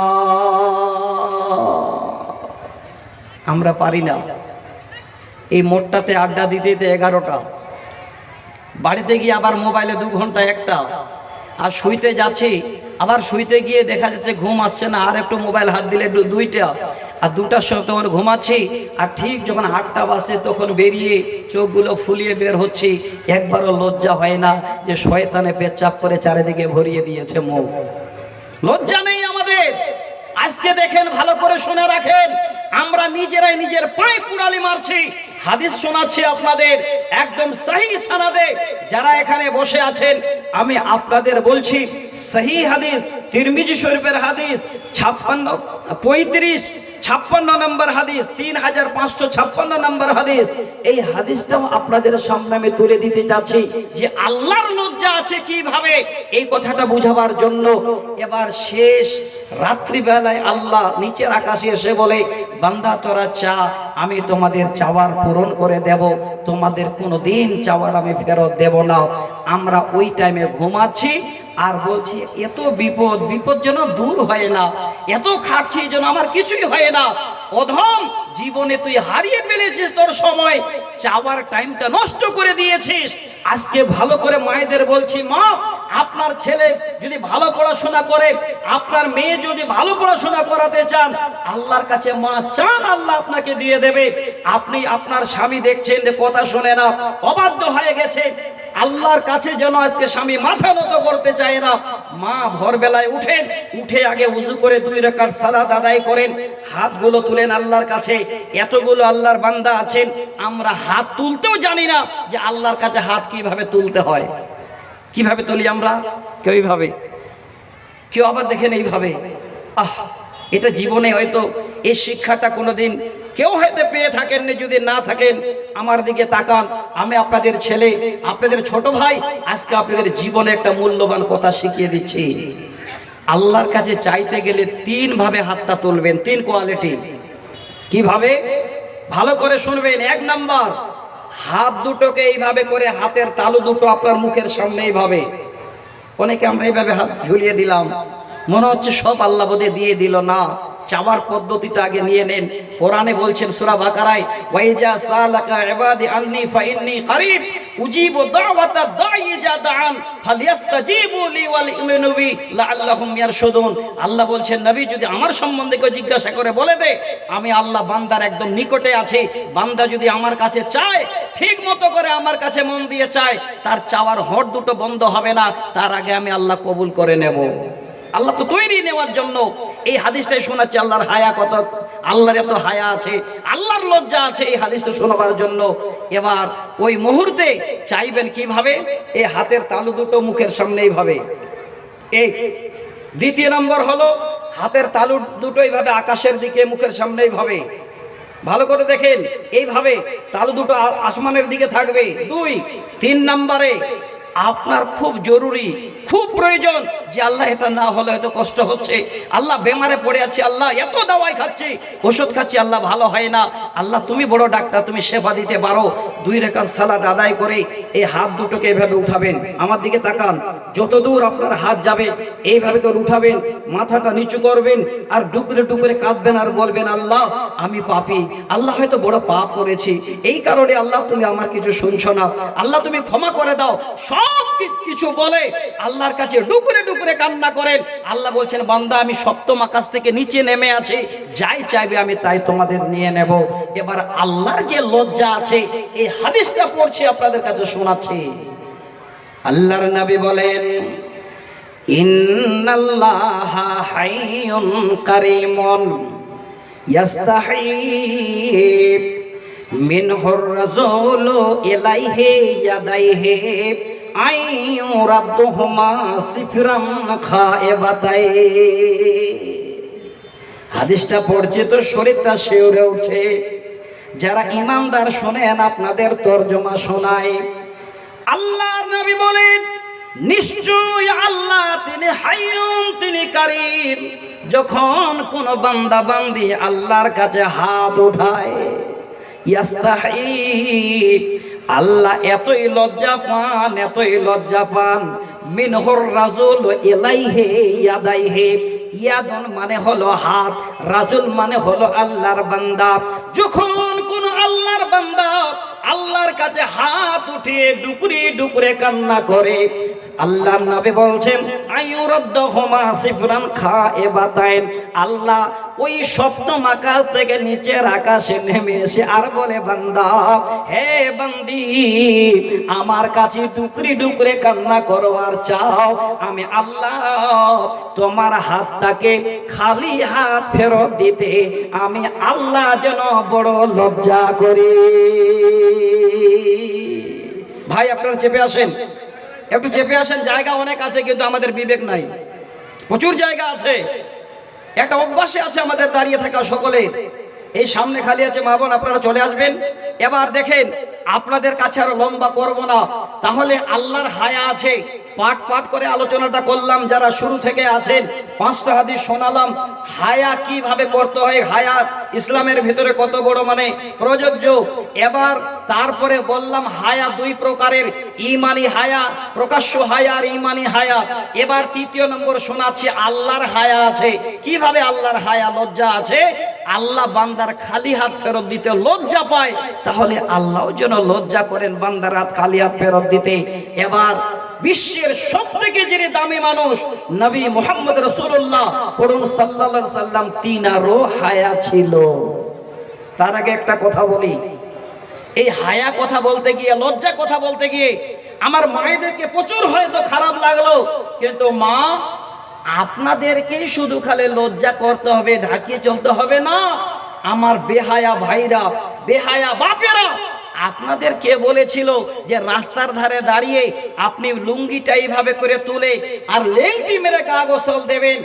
আমরা পারি না। এই মোটটাতে আড্ডা দিতে দিতে 11টা, বাড়িতে গিয়ে আবার মোবাইলে 2 ঘন্টা একটা, আর শুইতে যাচ্ছি, আবার শুইতে গিয়ে দেখা যাচ্ছে ঘুম আসছে না, আর একটু মোবাইল হাত দিলে 2টা, আর 2টার সময় তখন ঘুমাচ্ছি, আর ঠিক যখন 8টা বাজে তখন বেরিয়ে চোখগুলো ফুলিয়ে বের হচ্ছি। একবারও লজ্জা হয় না যে শয়তানে পেচ্ছাপ করে চারিদিকে ভরিয়ে দিয়েছে মুখ? লজ্জা নেই আমাদের। আজকে দেখেন, ভালো করে শুনে রাখেন, আমরা নিজেরাই নিজের পায়ে কুড়ালি মারছি। হাদিস শোনাচ্ছি আপনাদের একদম সহি সানাদে। যারা এখানে বসে আছেন আমি আপনাদের বলছি, সহি হাদিস, তিরমিজি শরীফের হাদিস 56 নম্বর হাদিস, 3556 নম্বর হাদিস। এই হাদিসটাও আপনাদের সামনে আমি তুলে দিতে চাচ্ছি যে আল্লাহর লজ্জা আছে কিভাবে, এই কথাটা বুঝাবার জন্য। এবার শেষ রাত্রিবেলায় আল্লাহ নিচের আকাশে এসে বলে, বান্দা তোরা চা, আমি তোমাদের চাওয়ার পূরণ করে দেব, তোমাদের কোনো দিন চাওয়ার আমি ফেরত দেব না। আমরা ওই টাইমে ঘুমাচ্ছি আর বলছি, এত বিপদ, বিপদ যেন দূর হয় না, এত খাটছি যেন আমার কিছুই হয় না। অধম, জীবনে তুই হারিয়ে ফেলেছিস তোর সময়, চাওয়ার টাইমটা নষ্ট করে দিয়েছিস। আজকে ভালো করে মায়েদের বলছি, মা আপনার ছেলে যদি ভালো পড়াশোনা করে, আপনার মেয়ে যদি ভালো পড়াশোনা করাতে চান, আল্লাহর কাছে মা চান, আল্লাহ আপনাকে দিয়ে দেবে। আপনি আপনার স্বামী দেখছেন যে কথা শোনে না, অবাধ্য হয়ে গেছে, আল্লাহর কাছে যেন আজকে স্বামী মাথা নত করতে চায় না। মা ভোরবেলায় উঠেন, উঠে আগে উযু করে 2 রাকাত সালাত আদায় করেন, হাতগুলো তুলেন আল্লাহর কাছে। এতগুলো আল্লাহর বান্দা আছেন, আমরা হাত তুলতেও জানি না যে আল্লাহর কাছে হাত কিভাবে তুলতে হয়। কিভাবে তুলি আমরা? কেউ এইভাবে, কেউ আবার দেখেন এইভাবে। এটা জীবনে হয়তো এই শিক্ষাটা কোনোদিন কেউ হয়তো পেয়ে থাকেননি। যদি না থাকেন আমার দিকে তাকান, আমি আপনাদের ছেলে, আপনাদের ছোট ভাই, আজকে আপনাদের জীবনে একটা মূল্যবান কথা শিখিয়ে দিচ্ছি। আল্লাহর কাছে চাইতে গেলে 3 ভাবে হাতটা তুলবেন, 3 কোয়ালিটি। কিভাবে? ভালো করে শুনবেন। 1 নাম্বার, হাত দুটোকে এইভাবে করে, হাতের তালু দুটো আপনার মুখের সামনে এইভাবে। অনেকে আমরা এইভাবে হাত ঝুলিয়ে দিলাম, মনে হচ্ছে সব আল্লাহ বোধে দিয়ে দিল। না, চাওয়ার পদ্ধতিটা আগে নিয়ে নেন। কোরআনে বলছেন সূরা বাকারায়, ওয়াইজা সালাকা ইবাদি আন্নী ফাইন্নী করিব উজিবু দাওয়াতা দাঈ ইজা দাআন ফালিয়াস্তাজিবু লি ওয়াল ইউমিনু বি লাআল্লাহুম ইয়ারশুদুন। আল্লাহ বলছেন, নবী যদি আমার সম্বন্ধে কেউ জিজ্ঞাসা করে বলে দে আমি আল্লাহ বান্দার একদম নিকটে আছি। বান্দা যদি আমার কাছে চায়, ঠিক মতো করে আমার কাছে মন দিয়ে চায়, তার চাওয়ার হট দুটো বন্ধ হবে না, তার আগে আমি আল্লাহ কবুল করে নেব। আল্লাহ তো তৈরি নেওয়ার জন্য। এই হাদিসটাই শোনাচ্ছে আল্লাহর হায়া কত, আল্লাহর এত হায়া আছে, আল্লাহর লজ্জা আছে, এই হাদিসটা শোনাবার জন্য। এবার ওই মুহূর্তে চাইবেন কিভাবে? এই হাতের তালু দুটো মুখের সামনে এইভাবে। এই দ্বিতীয় নম্বর হলো হাতের তালু দুটো এইভাবে আকাশের দিকে মুখের সামনে এইভাবে, ভালো করে দেখেন, এইভাবে তালু দুটো আসমানের দিকে থাকবে। 2 3 নম্বরে আপনার খুব জরুরি, খুব প্রয়োজন যে আল্লাহ এটা না হলে হয়তো কষ্ট হচ্ছে, আল্লাহ বেমারে পড়ে আছি, আল্লাহ এত দাওয়াই খাচ্ছি, ওষুধ খাচ্ছি, আল্লাহ ভালো হয় না, আল্লাহ তুমি বড় ডাক্তার, তুমি শেফা দিতে পারো। 2 রাকাত সালাত আদায় করে এই হাত দুটোকে এইভাবে উঠাবেন, আমার দিকে তাকান, যত দূর আপনার হাত যাবে এইভাবে করে উঠাবেন, মাথাটা নিচু করবেন আর ডুকরে ডুকরে কাঁদবেন আর বলবেন, আল্লাহ আমি পাপী, আল্লাহ হয়তো বড় পাপ করেছি, এই কারণে আল্লাহ তুমি আমার কিছু শুনছো না, আল্লাহ তুমি ক্ষমা করে দাও। সব কিছু বলে আল্লাহর কাছে ডুকরে ডুকরে কান্না করেন। আল্লাহ বলছেন, বান্দা আমি সপ্তম আকাশ থেকে নিচে নেমে আছি, যাই চাইবে আমি তাই তোমাদের নিয়ে নেব। এবার আল্লাহর যে লজ্জা আছে এই হাদিসটা পড়ছি আপনাদের কাছে শোনাচ্ছি। আল্লাহর নবী বলেন, ইন্নাল্লাহা হাইয়ুন কারীমুন ইয়াস্তাহি মিনহুর রাজুলু ইলাইহি ইয়াদাইহি আইয়ুরাদ্দুহুমা সিফরান খায়বাতাই। হাদিসটা পড়ছে তো শরীরটা শিউরে উঠছে। যারা ইমানদার শোনেন আপনাদের তরজমা শোনায়। আল্লাহর নবী বলেন, নিশ্চয় আল্লাহ তিনি হাইয়ুন, তিনি কারীম। যখন কোন বান্দা বান্দি আল্লাহর কাছে হাত উঠায়, ইয়াস্তাহি, আল্লাহ এতই লজ্জা পান, এতই লজ্জা পান। মিনহুর রাজুল ইলাইহি ইয়াদাইহি, ইয়াদুন মানে হলো হাত, রাজুল মানে হলো আল্লাহর বান্দা। যখন কোন আল্লাহর বান্দা আল্লাহর কাছে হাত উঠিয়ে ডুকরে ডুকরে কান্না করে, আল্লাহর নবী বলছেন, আইয়ুরাদ্দুহুমা সিফরান খায়বাতাইন, আল্লাহ ওই সপ্তম আকাশ থেকে নিচের আকাশে নেমে এসে আর বলে, বান্দা, হে বান্দি, আমার কাছে ডুকরে ডুকরে কান্না করো আর চাও, আমি আল্লাহ তোমার হাতটাকে খালি হাত ফেরত দিতে আমি আল্লাহ যেন বড় লজ্জা করি। ভাই আপনারা চেপে আসেন, একটু চেপে আসেন, জায়গা অনেক আছে কিন্তু আমাদের বিবেক নাই। প্রচুর জায়গা আছে, একটা অভ্যাসে আছে আমাদের দাঁড়িয়ে থাকা সকলের। এই সামনে খালি আছে, মা বোন আপনারা চলে আসবেন। এবার দেখেন, আপনাদের কাছে আরো লম্বা করব না, তাহলে আল্লাহর হায়া আছে। পাঠ পাঠ করে আলোচনাটা করলাম, যারা শুরু থেকে আছেন 5টা হাদিস শোনালাম, হায়া কিভাবে করতে হয়, হায়া ইসলামের ভিতরে কত বড় মানে প্রযোজ্য। এবার তারপরে বললাম হায়া 2 প্রকারের, ঈমানি হায়া, প্রকাশ্য হায়া আর ঈমানি হায়া। এবার 3য় নম্বর শোনাচ্ছি আল্লাহর হায়া আছে। কিভাবে আল্লাহর হায়া, লজ্জা আছে। আল্লাহ বান্দার খালি হাত ফেরত দিতে লজ্জা পায়, তাহলে আল্লাহও যেন লজ্জা করেন বান্দার হাত খালি হাত ফেরত দিতে। এবার বিশ্বের সবথেকে যিনি দামি মানুষ নবী মুহাম্মদ রাসূলুল্লাহ পড়ুন সাল্লাল্লাহু আলাইহি সাল্লাম, তিনারও হায়া ছিল। তার আগে একটা কথা বলি, এই হায়া কথা বলতে গিয়ে, লজ্জা কথা বলতে গিয়ে আমার মায়েদেরকে প্রচুর হয়তো খারাপ লাগলো, কিন্তু মা, আপনাদেরকেই শুধু খালি লজ্জা করতে হবে, ঢাকিয়ে চলতে হবে না। আমার বেহায়া ভাইরা, বেহায়া বাপেরা, আপনাদের কে বলেছিল যে রাস্তার ধারে দাঁড়িয়ে আপনি লুঙ্গিটা এইভাবে করে তুলে আর লেংটি মেরে গা গোসল দেবেন?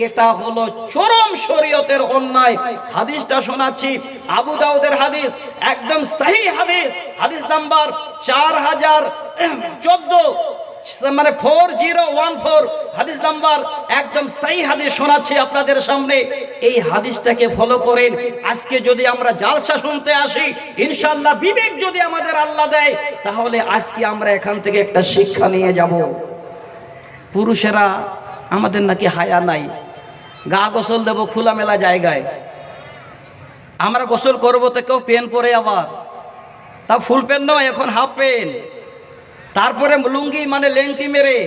এটা হলো চরম শরীয়তের অন্যায়। হাদিসটা শোনাচ্ছি, আবু দাউদের হাদিস, একদম সহি হাদিস, হাদিস নাম্বার 4014, মানে 4014 হাদিস নাম্বার, একদম সহি হাদিস শোনাচ্ছি আপনাদের সামনে। এই হাদিসটাকে ফলো করেন। আজকে যদি আমরা জালসা শুনতে আসি, ইনশাআল্লাহ বিবেক যদি আমাদের আল্লাহ দেয়, তাহলে আজকে আমরা এখান থেকে একটা শিক্ষা নিয়ে যাব। পুরুষেরা আমাদের নাকি হায়া নাই, গা গোসল দেবো খোলামেলা জায়গায়, আমরা গোসল করবো তো কেউ পেন পরে, আবার তা ফুল পেন নয়, এখন হাফ পেন, তারপরে লুঙ্গি মানে লেংটি মেরে।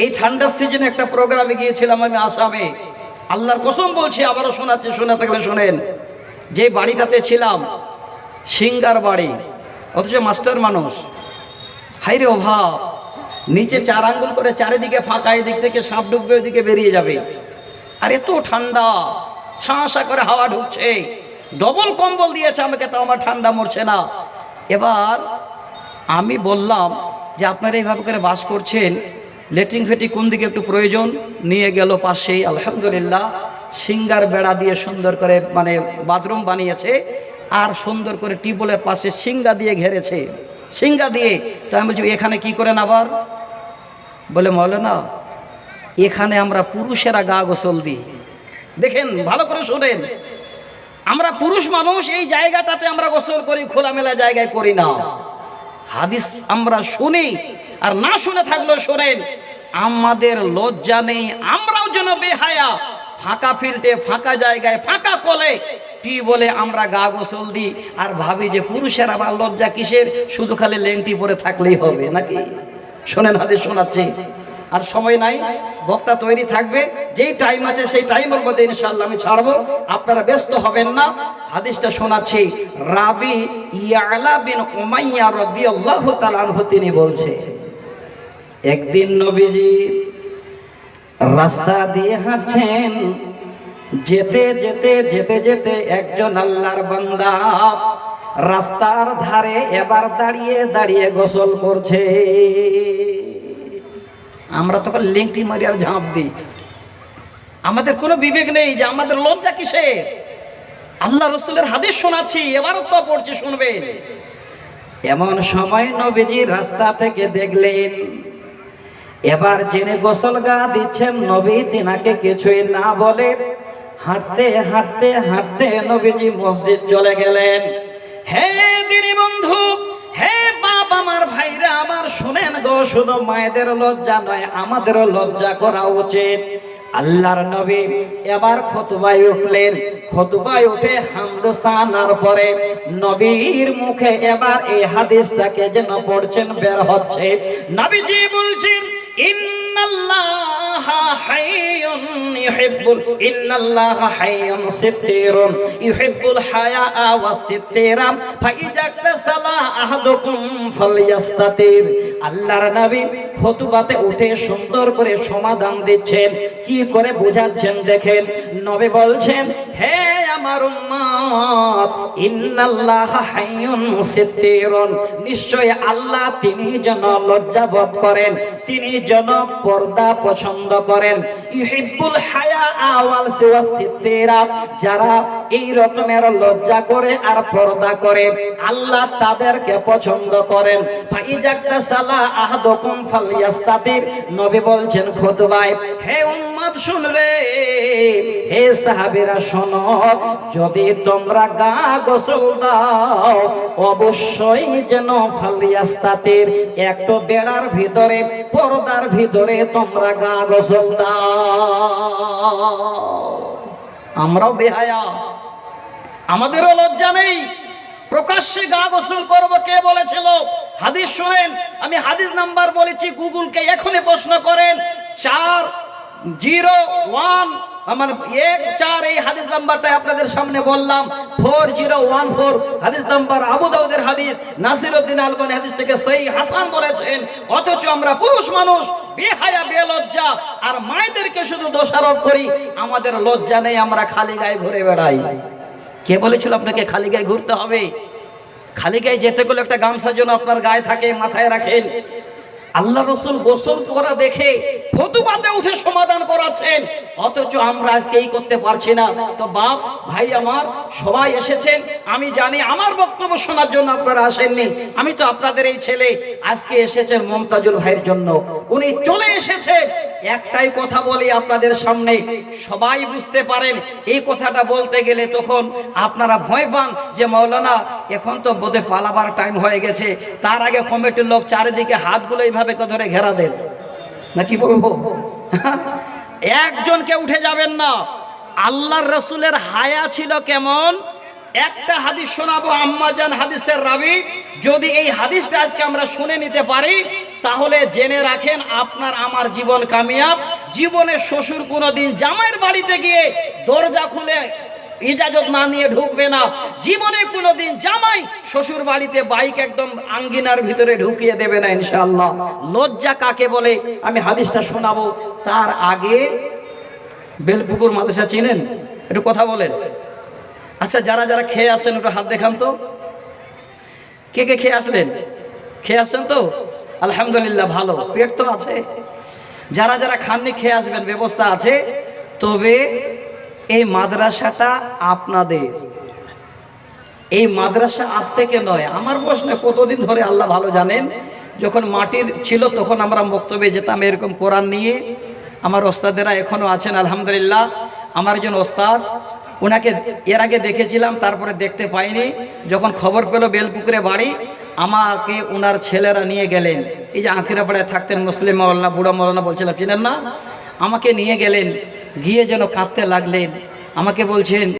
এই ঠান্ডার সিজনে একটা প্রোগ্রামে গিয়েছিলাম আমি আসামে, আল্লাহর কসম বলছি, আবারও শোনাচ্ছি, শোনা থাকলে শোনেন। যে বাড়িটাতে ছিলাম সিঙ্গার বাড়ি, অথচ মাস্টার মানুষ, হাইরে অভাব, নিচে 4 আঙ্গুল করে চারিদিকে ফাঁকা, এদিক থেকে সাপ ঢুকবে, ওইদিকে বেরিয়ে যাবে, আর এত ঠান্ডা, শাঁসা করে হাওয়া ঢুকছে, ডবল কম্বল দিয়েছে আমাকে, তাও আমার ঠান্ডা মরছে না। এবার আমি বললাম যে আপনারা এইভাবে করে বাস করছেন, লেট্রিন ফেটি কোন দিকে একটু প্রয়োজন, নিয়ে গেল পাশেই, আলহামদুলিল্লাহ সিঙ্গার বেড়া দিয়ে সুন্দর করে মানে বাথরুম বানিয়েছে, আর সুন্দর করে টিউবওয়েলের পাশে সিঙ্গা দিয়ে ঘেরেছে, সিঙ্গা দিয়ে। তো আমি বলছি এখানে কি করেন আবার? বলে মৌলানা এখানে আমরা পুরুষেরা গা গোসল দিই। দেখেন ভালো করে শোনেন, আমরা পুরুষ মানুষ এই জায়গাটাতে আমরা গোসল করি, খোলামেলা জায়গায় করি না। হাদিস আমরা শুনি, আর না শুনে থাকলেও শোনেন, আমাদের লজ্জা নেই, আমরাও যেন বেহায়া ফাঁকা ফিল্টে, ফাঁকা জায়গায়, ফাঁকা কলে বলে আমরা গা গোসল দিই, আর ভাবি যে পুরুষের আবার লজ্জা কিসের, শুধু খালি লেংটি পরে থাকলেই হবে নাকি? শোনেন হাদিস শোনাচ্ছি, আর সময় নাই, বক্তা তৈরি থাকবে, যেই টাইম আছে সেই টাইমের মধ্যে ইনশাআল্লাহ আমি ছাড়বো, আপনারা ব্যস্ত হবেন না। হাদিসটা শোনাচ্ছি, রাবি ইয়ালা বিন উমাইয়া রাদিয়াল্লাহু তাআলা আনহু তিনি বলছে, একদিন নবীজি রাস্তা দিয়ে হাঁটছেন, যেতে যেতে যেতে যেতে একজন আল্লাহর বান্দা রাস্তার ধারে এবার দাঁড়িয়ে দাঁড়িয়ে গোসল করছে। আমরা তখন লিংটি মারি আর ঝাঁপ দিই, আমাদের কোনো বিবেক নেই যে আমাদের লজ্জা কিসের। আল্লাহ রসুলের হাদিস শোনাচ্ছি, এবারও তো পড়ছি, শুনবেন। এমন সময় নবীজি রাস্তা থেকে দেখলেন, এবার যিনি গোসল গা দিচ্ছেন নবী তিনাকে কিছুই না বলে হাঁটতে হাঁটতে হাঁটতে নবীজি মসজিদ চলে গেলেন। হে দিনী বন্ধু, হে বাপ আমার, ভাইরা আমার, শুনেন গো, শুধু মায়েদের লজ্জা নয়, আমাদেরও লজ্জা করা উচিত। আল্লাহর নবী এবার খুতবায় উঠলেন, খুতবায় উঠে হামদ সানার পরে নবীর মুখে এবার এই হাদিসটাকে যেন পড়ছেন, বের হচ্ছে। নবীজি বলছেন, ইন্নাল্লাহা হাইয়ুন ইউহিব্বুল, ইন্নাল্লাহা হাইয়ুন সিত্তিরুন ইউহিব্বুল হায়া ওয়াস সিত্তিরা ফাইজাকতাসালা আহাদুকুম ফালইয়াস্তাতির। আল্লাহর নবী খুতবাতে উঠে সুন্দর করে সমাধান দিচ্ছেন, কি করে বোঝাচ্ছেন দেখেন। নবী বলছেন, হে আমার উম্মত, ইন্নাল্লাহা হাইয়ুন সিত্তিরুন, নিশ্চয় আল্লাহ তিনি যেন লজ্জাবোধ করেন, তিনি যেন পর্দা পছন্দ করেন। ইউহিব্বুল হায়া ওয়াল সিত্তিরা, যারা এই রকমের লজ্জা করে আর পর্দা করে আল্লাহ তাদেরকে পছন্দ করেন। ফাইজাকতাসালা আহাদুকুম ফালইয়াস্তাতির। নবী বলছেন খুতবায়, হে উম্মত শুনবে, হে সাহাবীরা শোনো, যদি তোমরা গা গোসল দাও অবশ্যই যেন ফালইয়াস্তাতির, একটু বেড়ার ভিতরে, পর্দার ভিতরে তোমরা গা গোসল দাও। আমরাও বেহায়া, আমাদেরও লজ্জা নেই, প্রকাশ্যে গা গোসল করবো কে বলেছিল? হাদিস শুনেন, আমি হাদিস নাম্বার বলেছি, গুগলকে এখনই প্রশ্ন করেন, 401 আমার 14, এই হাদিস নাম্বারটা আপনাদের সামনে বললাম, 4014 হাদিস নাম্বার, আবু দাউদের হাদিস, নাসিরউদ্দিন আলবানী হাদিসটাকে সহিহ হাসান বলেছেন। অথচ আমরা পুরুষ মানুষ বেহায়া, বেলজ্জা, আর মায়েদেরকে শুধু দোষারোপ করি, আমাদের লজ্জা নেই, আমরা খালি গায়ে ঘুরে বেড়াই। কে বলেছিল আপনাকে খালি গায়ে ঘুরতে হবে? খালি গায়ে যেতে গেলে একটা গামছা যেন আপনার গায়ে থাকে, মাথায় রাখেন। আল্লাহ রসুল গোসল করা দেখে খুতবাতে উঠে সমাধান করাচ্ছেন, অথচ আমরা আজকে এই করতে পারছি না। তো বাপ ভাই আমার সবাই এসেছেন, আমি জানি আমার বক্তব্য শোনার জন্য আপনারা আসেননি, আমি তো আপনাদের এই ছেলে, আজকে এসেছেন মমতাজুল ভাইয়ের জন্য, উনি চলে এসেছেন। একটাই কথা বলি আপনাদের সামনে, সবাই বুঝতে পারেন, এই কথাটা বলতে গেলে তখন আপনারা ভয় পান যে মাওলানা এখন তো বোধহয় পালাবার টাইম হয়ে গেছে, তার আগে কমিটির লোক চারিদিকে হাতগুলো এইভাবে ধরে ঘেরা দেন, না কি বলবো? একজনকে উঠে যাবেন না। আল্লাহর রসুলের হায়া ছিল কেমন, একটা হাদিস শোনাবো আম্মাজান হাদিসের রাবি। যদি এই হাদিসটা আজকে আমরা শুনে নিতে পারি তাহলে জেনে রাখেন আপনার আমার জীবন কামিয়াব। জীবনে শ্বশুর কোনোদিন জামাইয়ের বাড়িতে গিয়ে দরজা খুলে ইজাজত না নিয়ে ঢুকবে না। জীবনে কোনোদিন জামাই শ্বশুর বাড়িতে বাইক একদম আঙ্গিনার ভিতরে ঢুকিয়ে দেবে না ইনশাআল্লাহ। লজ্জা কাকে বলে আমি হাদিসটা শোনাবো। তার আগে বেলপুকুর মাদ্রাসা চিনেন? একটু কথা বলেন। আচ্ছা, যারা যারা খেয়ে আসেন একটু হাত দেখান তো। কে কে খেয়ে আসলেন? খেয়ে আসছেন তো? আলহামদুলিল্লাহ, ভালো, পেট তো আছে। যারা যারা খাননি খেয়ে আসবেন, ব্যবস্থা আছে। তবে এই মাদ্রাসাটা আপনাদের। এই মাদ্রাসা আজ থেকে নয়, আমার প্রশ্ন কতদিন ধরে আল্লাহ ভালো জানেন। যখন মাটির ছিল তখন আমরা বক্তব্যে যেতাম এরকম কোরআন নিয়ে। আমার ওস্তাদেরা এখনও আছেন আলহামদুলিল্লাহ। আমার একজন ওস্তাদ, ওনাকে এর আগে দেখেছিলাম, তারপরে দেখতে পাইনি। যখন খবর পেল বেলপুকুরে বাড়ি, আমাকে ওনার ছেলেরা নিয়ে গেলেন। এই যে আখিরাপাড়ায় থাকতেন মুসলিম মৌলানা, বুড়া মৌলানা বলছিলাম, চিনেন না? আমাকে নিয়ে গেলেন, গিয়ে যেন কাঁদতে লাগলেন। আমাকে বলছেন,